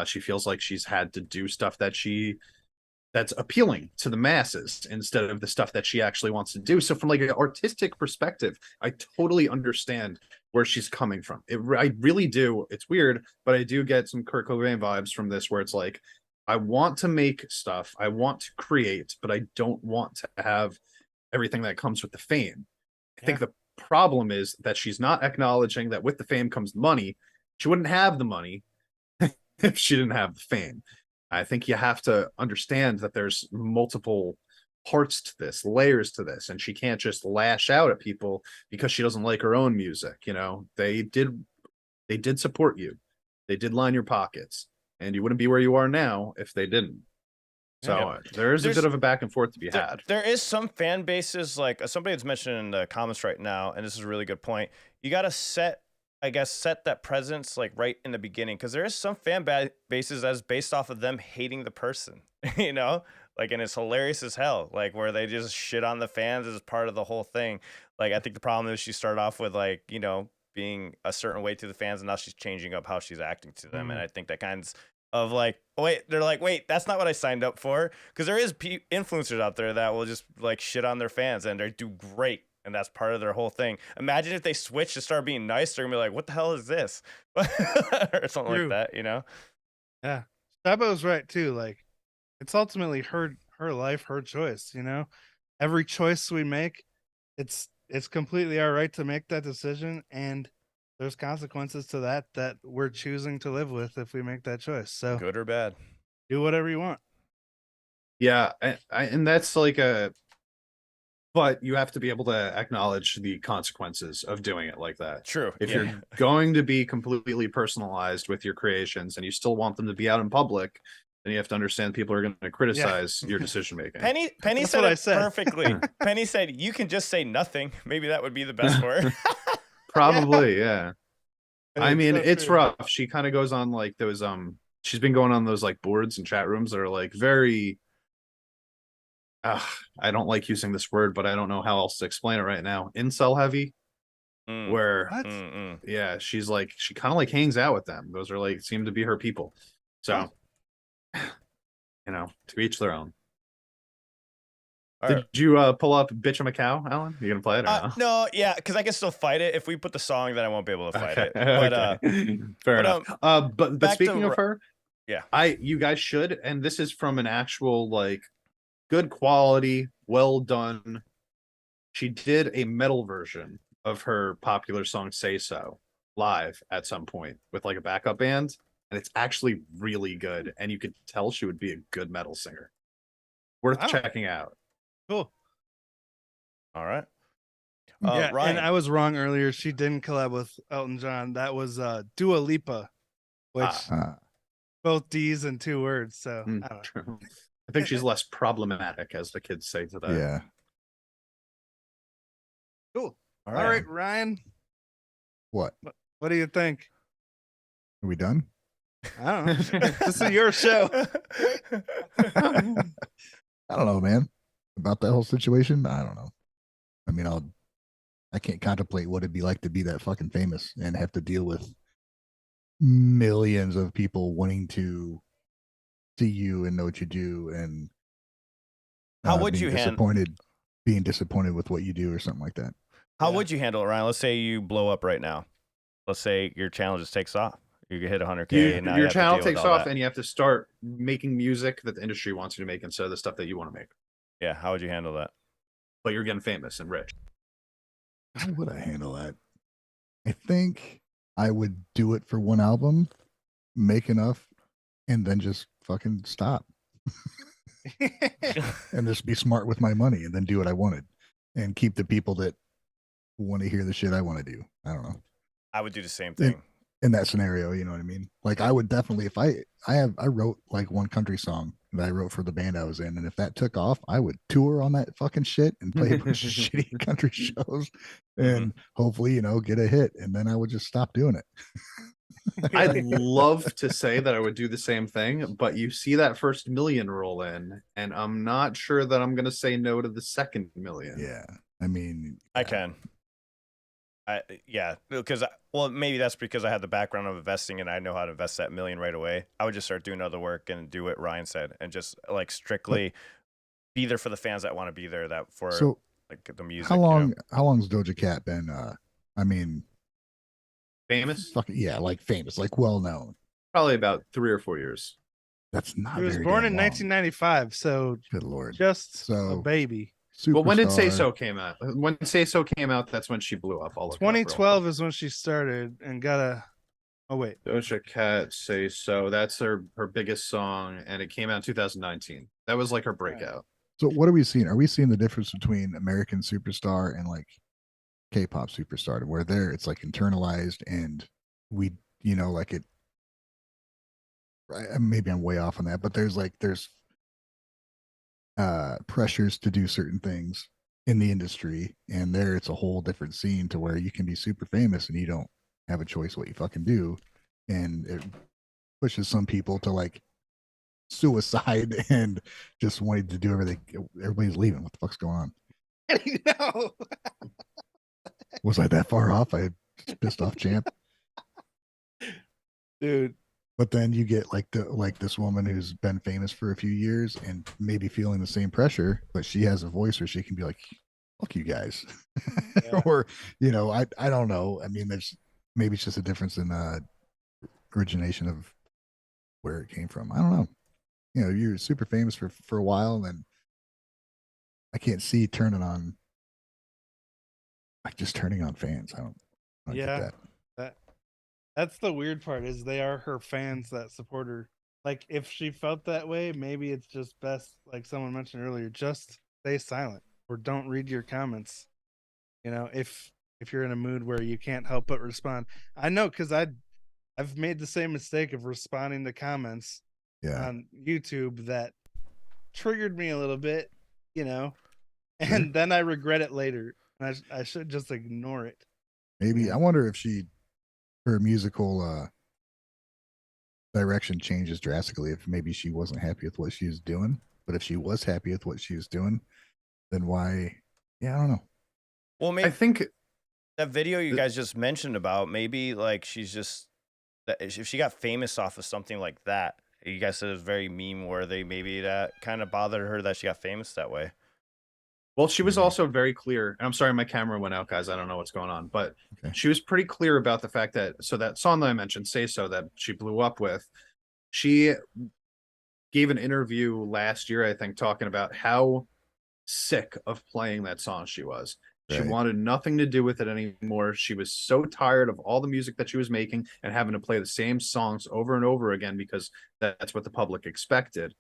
D: She feels like she's had to do stuff that's appealing to the masses instead of the stuff that she actually wants to do. So from like an artistic perspective, I totally understand where she's coming from. I really do. It's weird, but I do get some Kurt Cobain vibes from this, where it's like, I want to make stuff, I want to create, but I don't want to have everything that comes with the fame. I think the problem is that she's not acknowledging that with the fame comes money. She wouldn't have the money if she didn't have the fame. I think you have to understand that there's multiple parts to this, layers to this, and she can't just lash out at people because she doesn't like her own music. You know, they did They did support you. They did line your pockets, and you wouldn't be where you are now if they didn't. So there's a bit of a back and forth to be had.
A: There is some fan bases, like somebody that's mentioned in the comments right now, and this is a really good point. You got to set that presence like right in the beginning, because there is some fan bases that's based off of them hating the person, you know, like, and it's hilarious as hell, like where they just shit on the fans as part of the whole thing. Like, I think the problem is she started off with like, you know, being a certain way to the fans, and now she's changing up how she's acting to them. And I think that kind of like, they're like, wait, that's not what I signed up for. Because there is influencers out there that will just like shit on their fans, and they do great, and that's part of their whole thing. Imagine if they switch to start being nice, they're gonna be like, what the hell is this? Or something like that, you know?
C: Yeah, Sabo's right too. Like, it's ultimately her life, her choice, you know. Every choice we make, it's completely our right to make that decision, and there's consequences to that we're choosing to live with if we make that choice. So
A: good or bad,
C: do whatever you want.
D: Yeah, and that's like but you have to be able to acknowledge the consequences of doing it like that.
A: True.
D: If you're going to be completely personalized with your creations and you still want them to be out in public, then you have to understand people are going to criticize your decision making.
A: Penny said it perfectly. Penny said, you can just say nothing. Maybe that would be the best for her.
D: Probably, yeah. I mean, it's rough. She kind of goes on like those she's been going on those like boards and chat rooms that are like very I don't like using this word, but I don't know how else to explain it right now. Incel heavy. Where yeah, she's like, she kind of like hangs out with them. Those are like, seem to be her people. So you know, to each their own. Did you pull up Bitch I'm a Cow, Alan? You gonna play it or no?
A: No, yeah, because I can still fight it. If we put the song, then I won't be able to fight it. But
D: fair enough. But speaking of her,
A: yeah,
D: you guys should, and this is from an actual like good quality, well done. She did a metal version of her popular song Say So live at some point with like a backup band, and it's actually really good, and you could tell she would be a good metal singer. Worth checking out.
C: Cool.
A: All right.
C: Yeah,
A: Ryan.
C: and I was wrong earlier. She didn't collab with Elton John. That was Dua Lipa, which both D's and two words. So I don't know.
D: I think she's less problematic, as the kids say today.
B: Yeah.
C: Cool. All right, Ryan.
B: What
C: do you think?
B: Are we done?
C: I don't know. This is your show.
B: I don't know, man. About that whole situation, I don't know. I mean, I can't contemplate what it'd be like to be that fucking famous and have to deal with millions of people wanting to see you and know what you do, and
A: how would you
B: being disappointed with what you do or something like that.
A: How would you handle it, Ryan? Let's say you blow up right now. Let's say your channel just takes off. You hit 100K, and now
D: your channel takes off, and you have to start making music that the industry wants you to make instead of the stuff that you want to make.
A: Yeah, how would you handle that?
D: But you're getting famous and rich.
B: How would I handle that? I think I would do it for one album, make enough, and then just fucking stop. And just be smart with my money, and then do what I wanted, and keep the people that want to hear the shit I want to do. I don't know.
A: I would do the same thing.
B: In that scenario, you know what I mean? Like, I would definitely, if I wrote like one country song that I wrote for the band I was in, and if that took off, I would tour on that fucking shit and play a bunch of shitty country shows, and hopefully, you know, get a hit, and then I would just stop doing it.
D: I'd love to say that I would do the same thing, but you see that first million roll in, and I'm not sure that I'm gonna say no to the second million.
B: Yeah, I mean,
A: I can. Because maybe that's because I had the background of investing and I know how to invest that million right away. I would just start doing other work and do what Ryan said, and just like strictly be there for the fans that want to be there. That for like the music.
B: How long's Doja Cat been? I mean,
D: famous?
B: Like famous, like well known.
D: Probably about 3 or 4 years.
B: That's not.
C: He was born in 1995, so
B: good lord,
C: just a baby.
B: Superstar.
D: Well, when did Say So came out? When Say So came out, that's when she blew up all over.
C: 2012 is when she started and got a. Oh wait,
D: Doja Cat, Say So. That's her biggest song, and it came out in 2019. That was like her breakout.
B: So what are we seeing? Are we seeing the difference between American Superstar and like K-pop superstar, where it's like internalized and we, you know, like it, maybe I'm way off on that, but there's pressures to do certain things in the industry, and there it's a whole different scene to where you can be super famous and you don't have a choice what you fucking do, and it pushes some people to like suicide and just wanting to do everything. Everybody's leaving. What the fuck's going on?
C: No.
B: Was I that far off? I just pissed off champ.
C: Dude.
B: But then you get like this woman who's been famous for a few years and maybe feeling the same pressure, but she has a voice where she can be like, fuck you guys.
A: Yeah.
B: Or, you know, I don't know. I mean, maybe it's just a difference in origination of where it came from. I don't know. You know, you're super famous for a while, and I can't see turning on, like, just turning on fans. I don't get that.
C: That's the weird part, is they are her fans that support her. Like, if she felt that way, maybe it's just best, like someone mentioned earlier, just stay silent or don't read your comments. You know, if you're in a mood where you can't help but respond. I know, because I've made the same mistake of responding to comments on YouTube that triggered me a little bit, you know, and then I regret it later. I should just ignore it.
B: Maybe I wonder if her musical direction changes drastically if maybe she wasn't happy with what she was doing. But if she was happy with what she was doing, then why? Yeah, I don't know.
A: Well, maybe
D: I think
A: that video you guys just mentioned about, maybe like she's just, if she got famous off of something like that, you guys said it was very meme worthy, maybe that kind of bothered her that she got famous that way.
D: Well, she was also very clear, and I'm sorry my camera went out, guys. I don't know what's going on, but she was pretty clear about the fact that, so that song that I mentioned, Say So, that she blew up with, she gave an interview last year, I think, talking about how sick of playing that song she was. She wanted nothing to do with it anymore. She was so tired of all the music that she was making and having to play the same songs over and over again because that's what the public expected.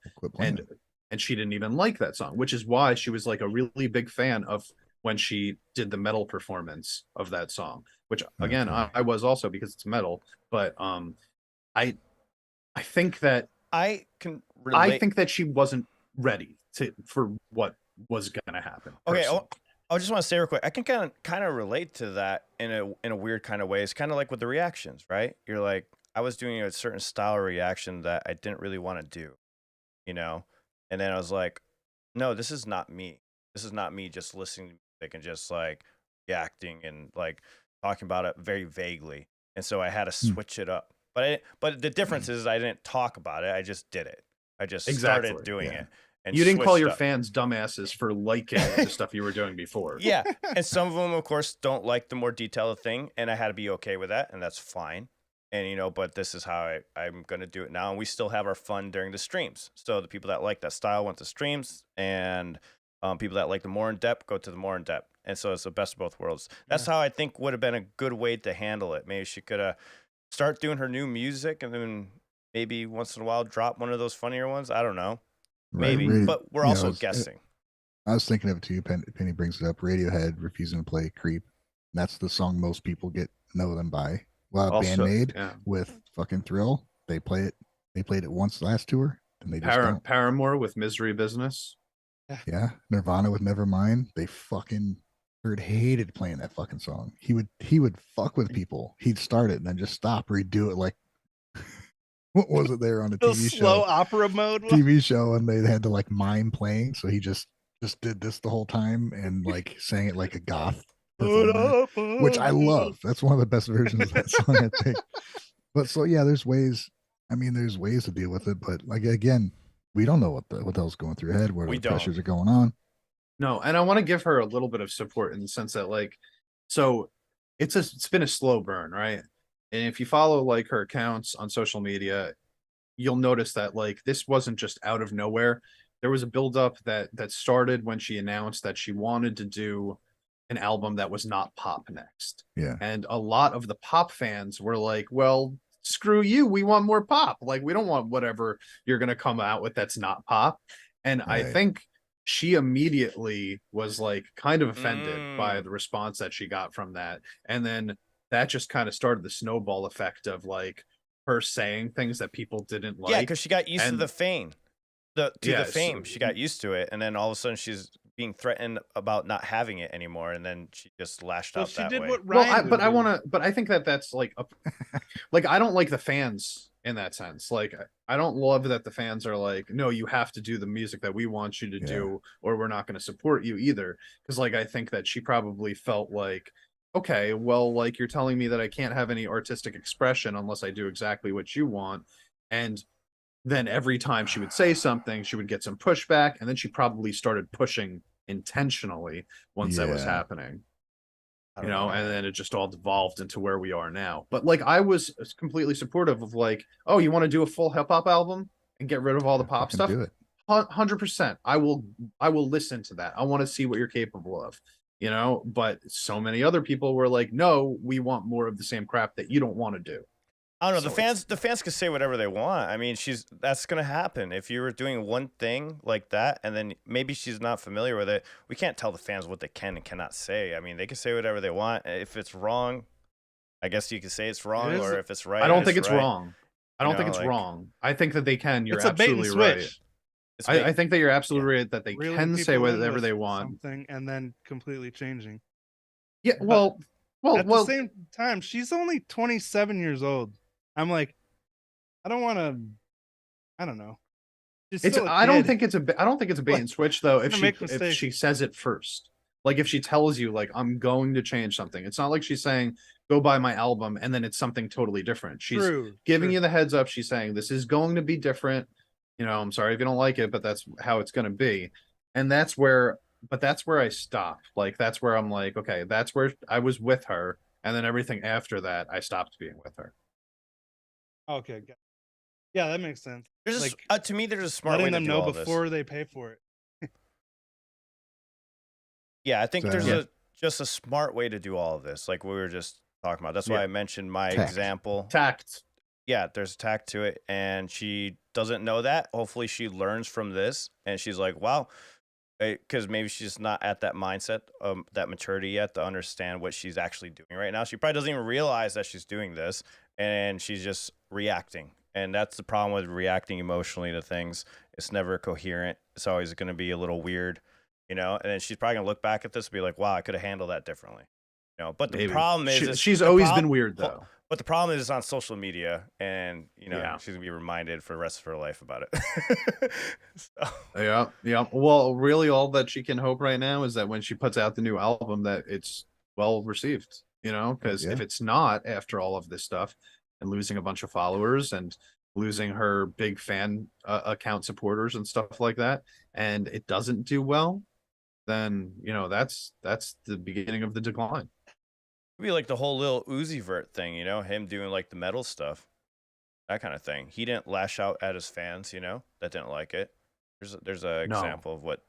D: And she didn't even like that song, which is why she was like a really big fan of when she did the metal performance of that song, which again, I was also, because it's metal. But I think that
A: I think
D: that she wasn't ready for what was going to happen.
A: Okay. I just want to say real quick, I can kind of relate to that in a weird kind of way. It's kind of like with the reactions, right? You're like, I was doing a certain style of reaction that I didn't really want to do, you know? And then I was like, no, this is not me. This is not me just listening to music and just like reacting and like talking about it very vaguely. And so I had to switch it up. But the difference is I didn't talk about it. I just did it. I just started doing it. And
D: you didn't call your fans dumbasses for liking the stuff you were doing before.
A: Yeah. And some of them, of course, don't like the more detailed thing. And I had to be okay with that. And that's fine. And, you know, but this is how I'm going to do it now. And we still have our fun during the streams. So the people that like that style went to streams, and people that like the more in depth go to the more in depth. And so it's the best of both worlds. That's how I think would have been a good way to handle it. Maybe she could start doing her new music and then maybe once in a while drop one of those funnier ones. I don't know. Maybe, but we're also guessing.
B: I was thinking of it too. Penny brings it up. Radiohead refusing to play "Creep." That's the song most people know them by. Well, Bandmade with fucking "Thrill." They play it. They played it once last tour, and they just don't.
D: Paramore with "Misery Business."
B: Yeah, Nirvana with "Nevermind." They fucking hated playing that fucking song. He would fuck with people. He'd start it and then just stop, redo it like. What was it there on a TV show?
C: Slow opera mode
B: TV show, and they had to like mime playing, so he just did this the whole time and like sang it like a goth performer, which I love. That's one of the best versions of that song, I think. But so yeah, there's ways. I mean, there's ways to deal with it, but like again, we don't know what the hell's going through her head, what the pressures are going on.
D: No, and I want to give her a little bit of support in the sense that like, so it's been a slow burn, right? And if you follow like her accounts on social media, you'll notice that like this wasn't just out of nowhere. There was a buildup that started when she announced that she wanted to do an album that was not pop next.
B: Yeah.
D: And a lot of the pop fans were like, well, screw you. We want more pop. Like, we don't want whatever you're going to come out with that's not pop. And I think she immediately was like kind of offended by the response that she got from that. And then that just kind of started the snowball effect of like her saying things that people didn't like.
A: Yeah, because she got used to
D: And-
A: the fame. The fame.
D: so-
A: She got used to it, and then all of a sudden she's being threatened about not having it anymore, and then she just lashed
C: Well,
A: out
C: she
A: that
C: did
A: way.
C: what
D: Well,
C: Ryan
D: but I
C: would do.
D: want to, but I think that that's like, like I don't like the fans in that sense. Like I don't love that the fans are like, no, you have to do the music that we want you to do, or we're not going to support you either. Because like I think that she probably felt like, okay, well, like you're telling me that I can't have any artistic expression unless I do exactly what you want, and then every time she would say something, she would get some pushback, and then she probably started pushing intentionally once that was
B: Yeah.
D: happening.
A: I
D: You
A: don't
D: know, and then it just all devolved into where we are now. But like I was completely supportive of like, oh, you want to do a full hip hop album and get rid of all the pop
B: Fucking
D: stuff?
B: do it.
D: 100%. I will listen to that. I want to see what you're capable of. You know, but so many other people were like, no, we want more of the same crap that you don't want to do.
A: I don't know.
D: So
A: The fans can say whatever they want. I mean, that's gonna happen if you were doing one thing like that, and then maybe she's not familiar with it. We can't tell the fans what they can and cannot say. I mean, they can say whatever they want. If it's wrong, I guess you can say it's wrong,
C: is-
A: or if it's right,
D: I don't think it's
A: right.
D: wrong. I don't
A: You
D: think
A: know,
D: it's
A: like-
D: wrong. I think that they can. You're
C: It's a bait and
D: absolutely right.
C: switch.
A: It's
D: I think that you're absolutely right that they
C: Reeling
D: can say
C: people in
D: whatever
C: with
D: they want.
C: something and then completely changing.
D: Yeah,
C: But
D: well,
C: At the same time, she's only 27 years old. I'm like, I don't want to. I don't know. She's
D: it's.
C: still a
D: I don't
C: kid.
D: think it's a. I don't think it's a bait and switch though. If
C: gonna
D: she
C: make
D: if
C: mistakes.
D: she says it first, like if she tells you like I'm going to change something, it's not like she's saying go buy my album and then it's something totally different. She's
C: True,
D: giving
C: true.
D: you the heads up. She's saying this is going to be different. You know, I'm sorry if you don't like it, but that's how it's going to be. And that's where, but that's where I stop. Like that's where I'm like, okay, that's where I was with her, and then everything after that, I stopped being with her.
C: Okay. Yeah, that makes sense.
A: There's
C: Like,
A: to me, there's a smart way
C: letting
A: to
C: them
A: do
C: know
A: all this.
C: before they pay for it.
A: Yeah, I think
B: So-
A: there's just a smart way to do all of this, like we were just talking about. That's why
D: Yeah.
A: I mentioned my
B: Tact.
A: example.
D: Tact.
A: Yeah, there's tact to it, and she doesn't know that. Hopefully, she learns from this, and she's like, "Wow," because maybe she's not at that mindset, that maturity yet to understand what she's actually doing right now. She probably doesn't even realize that she's doing this, and she's just reacting. And that's the problem with reacting emotionally to things. It's never coherent. It's always going to be a little weird, you know. And then she's probably gonna look back at this and be like, "Wow, I could have handled that differently," you know. But the
D: Maybe.
A: problem is
D: She's
A: the
D: always
A: prob-
D: been weird though.
A: But the problem is it's on social media, and you know
D: Yeah.
A: she's gonna be reminded for the rest of her life about it. So,
D: Yeah, yeah. Well, really, all that she can hope right now is that when she puts out the new album, that it's well received. You know, because if
B: Yeah.
D: it's not, after all of this stuff and losing a bunch of followers and losing her big fan account supporters and stuff like that, and it doesn't do well, then you know that's the beginning of the decline.
A: it'd be like the whole little Uzi Vert thing, you know, him doing like the metal stuff, that kind of thing. He didn't lash out at his fans, you know, that didn't like it. There's a
D: No.
A: example of what.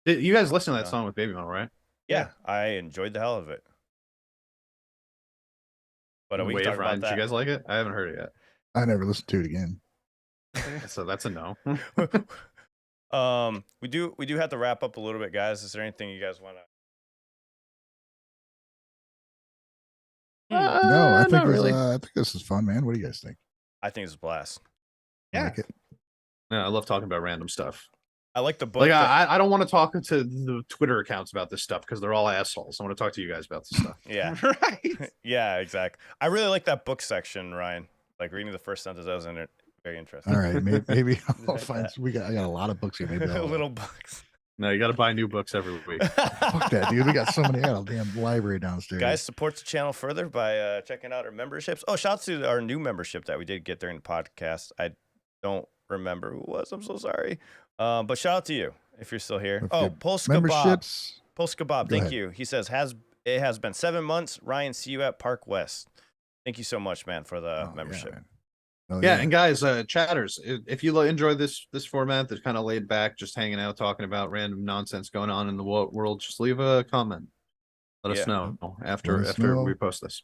D: You guys listen to that
A: Yeah.
D: song with Baby Metal, right?
A: Yeah, I enjoyed the hell of it. But we can
D: Wave
A: talk
D: Ride.
A: about
D: Did you
A: that.
D: guys like it? I haven't heard it yet.
B: I never listened to it again.
D: So that's a no.
A: We do have to wrap up a little bit, guys. Is there anything you guys want to?
B: No, I think
D: not
B: it was,
D: really.
B: I think this is fun, man. What do you guys think?
A: I think it's a blast.
B: You
C: Yeah.
B: like it?
D: Yeah, I love talking about random stuff.
A: I like the book.
D: Like
A: that-
D: I don't want to talk to the Twitter accounts about this stuff because they're all assholes. I want to talk to you guys about this stuff.
A: yeah,
C: Right.
A: yeah, exactly. I really like that book section, Ryan. Like reading the first sentence, that was in it. Very interesting.
B: All right, maybe I'll
A: Like
B: find.
A: that.
B: I got a lot of books here. Maybe I'll,
A: Little books.
D: No, you got to buy new books every week.
B: fuck that, dude. We got so many. I got a damn library downstairs.
A: Guys, support the channel further by checking out our memberships. Oh, shout out to our new membership that we did get during the podcast. I don't remember who it was. I'm so sorry. But shout out to you if you're still here.
B: If
A: Oh,
B: you-
A: Polska Bob.
B: memberships.
A: Polska Bob,
B: Go
A: thank
B: ahead.
A: you. He says it has been 7 months. Ryan, see you at Park West. Thank you so much, man, for the
B: Oh,
A: membership.
B: man. Oh,
D: Yeah, and guys, chatters, if you enjoy this format that's kind of laid back, just hanging out, talking about random nonsense going on in the world, just leave a comment. Let
A: Yeah.
D: us know after
B: Let us know.
D: we post this.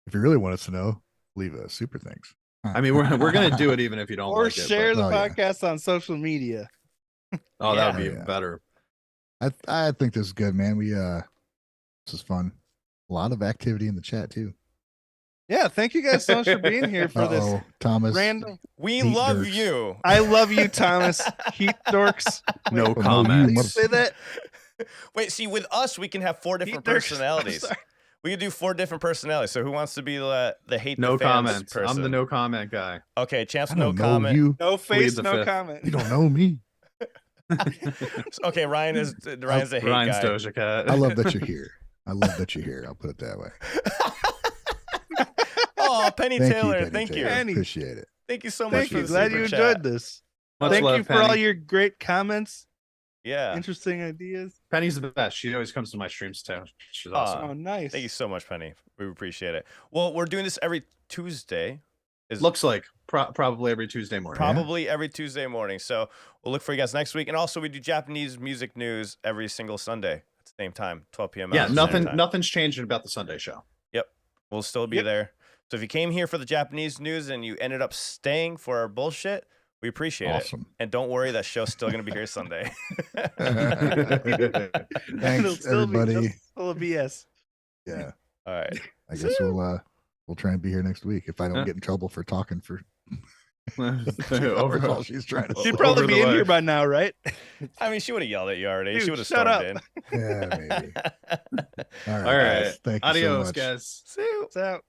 B: if you really want us to know, leave a super thanks.
D: I mean, we're gonna do it even if you don't
C: Or
D: like
C: share
D: it.
C: the
B: Oh, yeah.
C: podcast on social media.
D: Oh, that would be
B: Yeah.
D: even better.
B: I think this is good, man. This is fun. A lot of activity in the chat too.
C: Yeah, thank you guys so much for being here for this
B: Thomas.
C: random.
A: We
B: Heat
A: love
B: dorks.
A: you.
C: I love you, Thomas. Heat dorks.
D: No
C: Wait,
D: comment.
C: did you say that?
A: Wait, see, with us, we can have 4 different
C: Heat dorks. I'm
A: personalities.
C: sorry.
A: We can do 4 different personalities. So who wants to be the hate
D: No
A: the fans
D: comment.
A: person?
D: I'm the no comment guy.
A: Okay, Champs,
B: I
A: no
B: don't know
A: comment.
B: you.
C: No face,
D: the
C: no
D: fifth.
C: comment.
B: You don't know me.
A: Okay, Ryan's the hate
D: Ryan's
A: guy.
D: Doja Cat.
B: I love that you're here. I love that you're here. I'll put it that way.
A: Oh, Penny
B: Thank
A: Taylor,
B: you, Penny
A: thank
B: Taylor.
A: you.
C: Penny.
B: Appreciate it.
A: Thank you so much
C: Thank
A: for
C: you.
A: the
C: Glad
A: super
C: you
A: chat.
C: enjoyed this.
D: Much
C: Thank
D: love,
C: you for
D: Penny.
C: all your great comments.
A: Yeah.
C: Interesting ideas.
D: Penny's the best. She always comes to my streams too. She's awesome.
C: Oh, nice.
A: Thank you so much, Penny. We appreciate it. Well, we're doing this every Tuesday.
D: Looks like probably every Tuesday morning.
A: Probably every Tuesday morning. So we'll look for you guys next week. And also, we do Japanese music news every single Sunday at the same time, 12 p.m.
D: Yeah,
A: Mountain Standard Time.
D: nothing's changed about the Sunday show.
A: Yep. We'll still be there. So if you came here for the Japanese news and you ended up staying for our bullshit, we appreciate
B: Awesome.
A: it. And don't worry, that show's still going to be here Sunday.
C: It'll
B: Thanks,
C: still be
B: everybody.
C: just full of BS.
B: Yeah.
A: All right.
B: I guess we'll try and be here next week if I don't get in trouble for talking for
D: Over
B: all she's trying to say.
C: She'd probably
D: Over
C: be
D: the
C: in here
D: ledge.
C: by now, right?
A: I mean, she would have yelled at you already.
C: Dude,
A: she would have
C: shut
A: stormed
C: up.
A: in.
B: Yeah, maybe. All right.
D: All right.
B: Guys. Thank you so
D: Adios,
B: much.
D: guys.
A: See you.
C: It's out.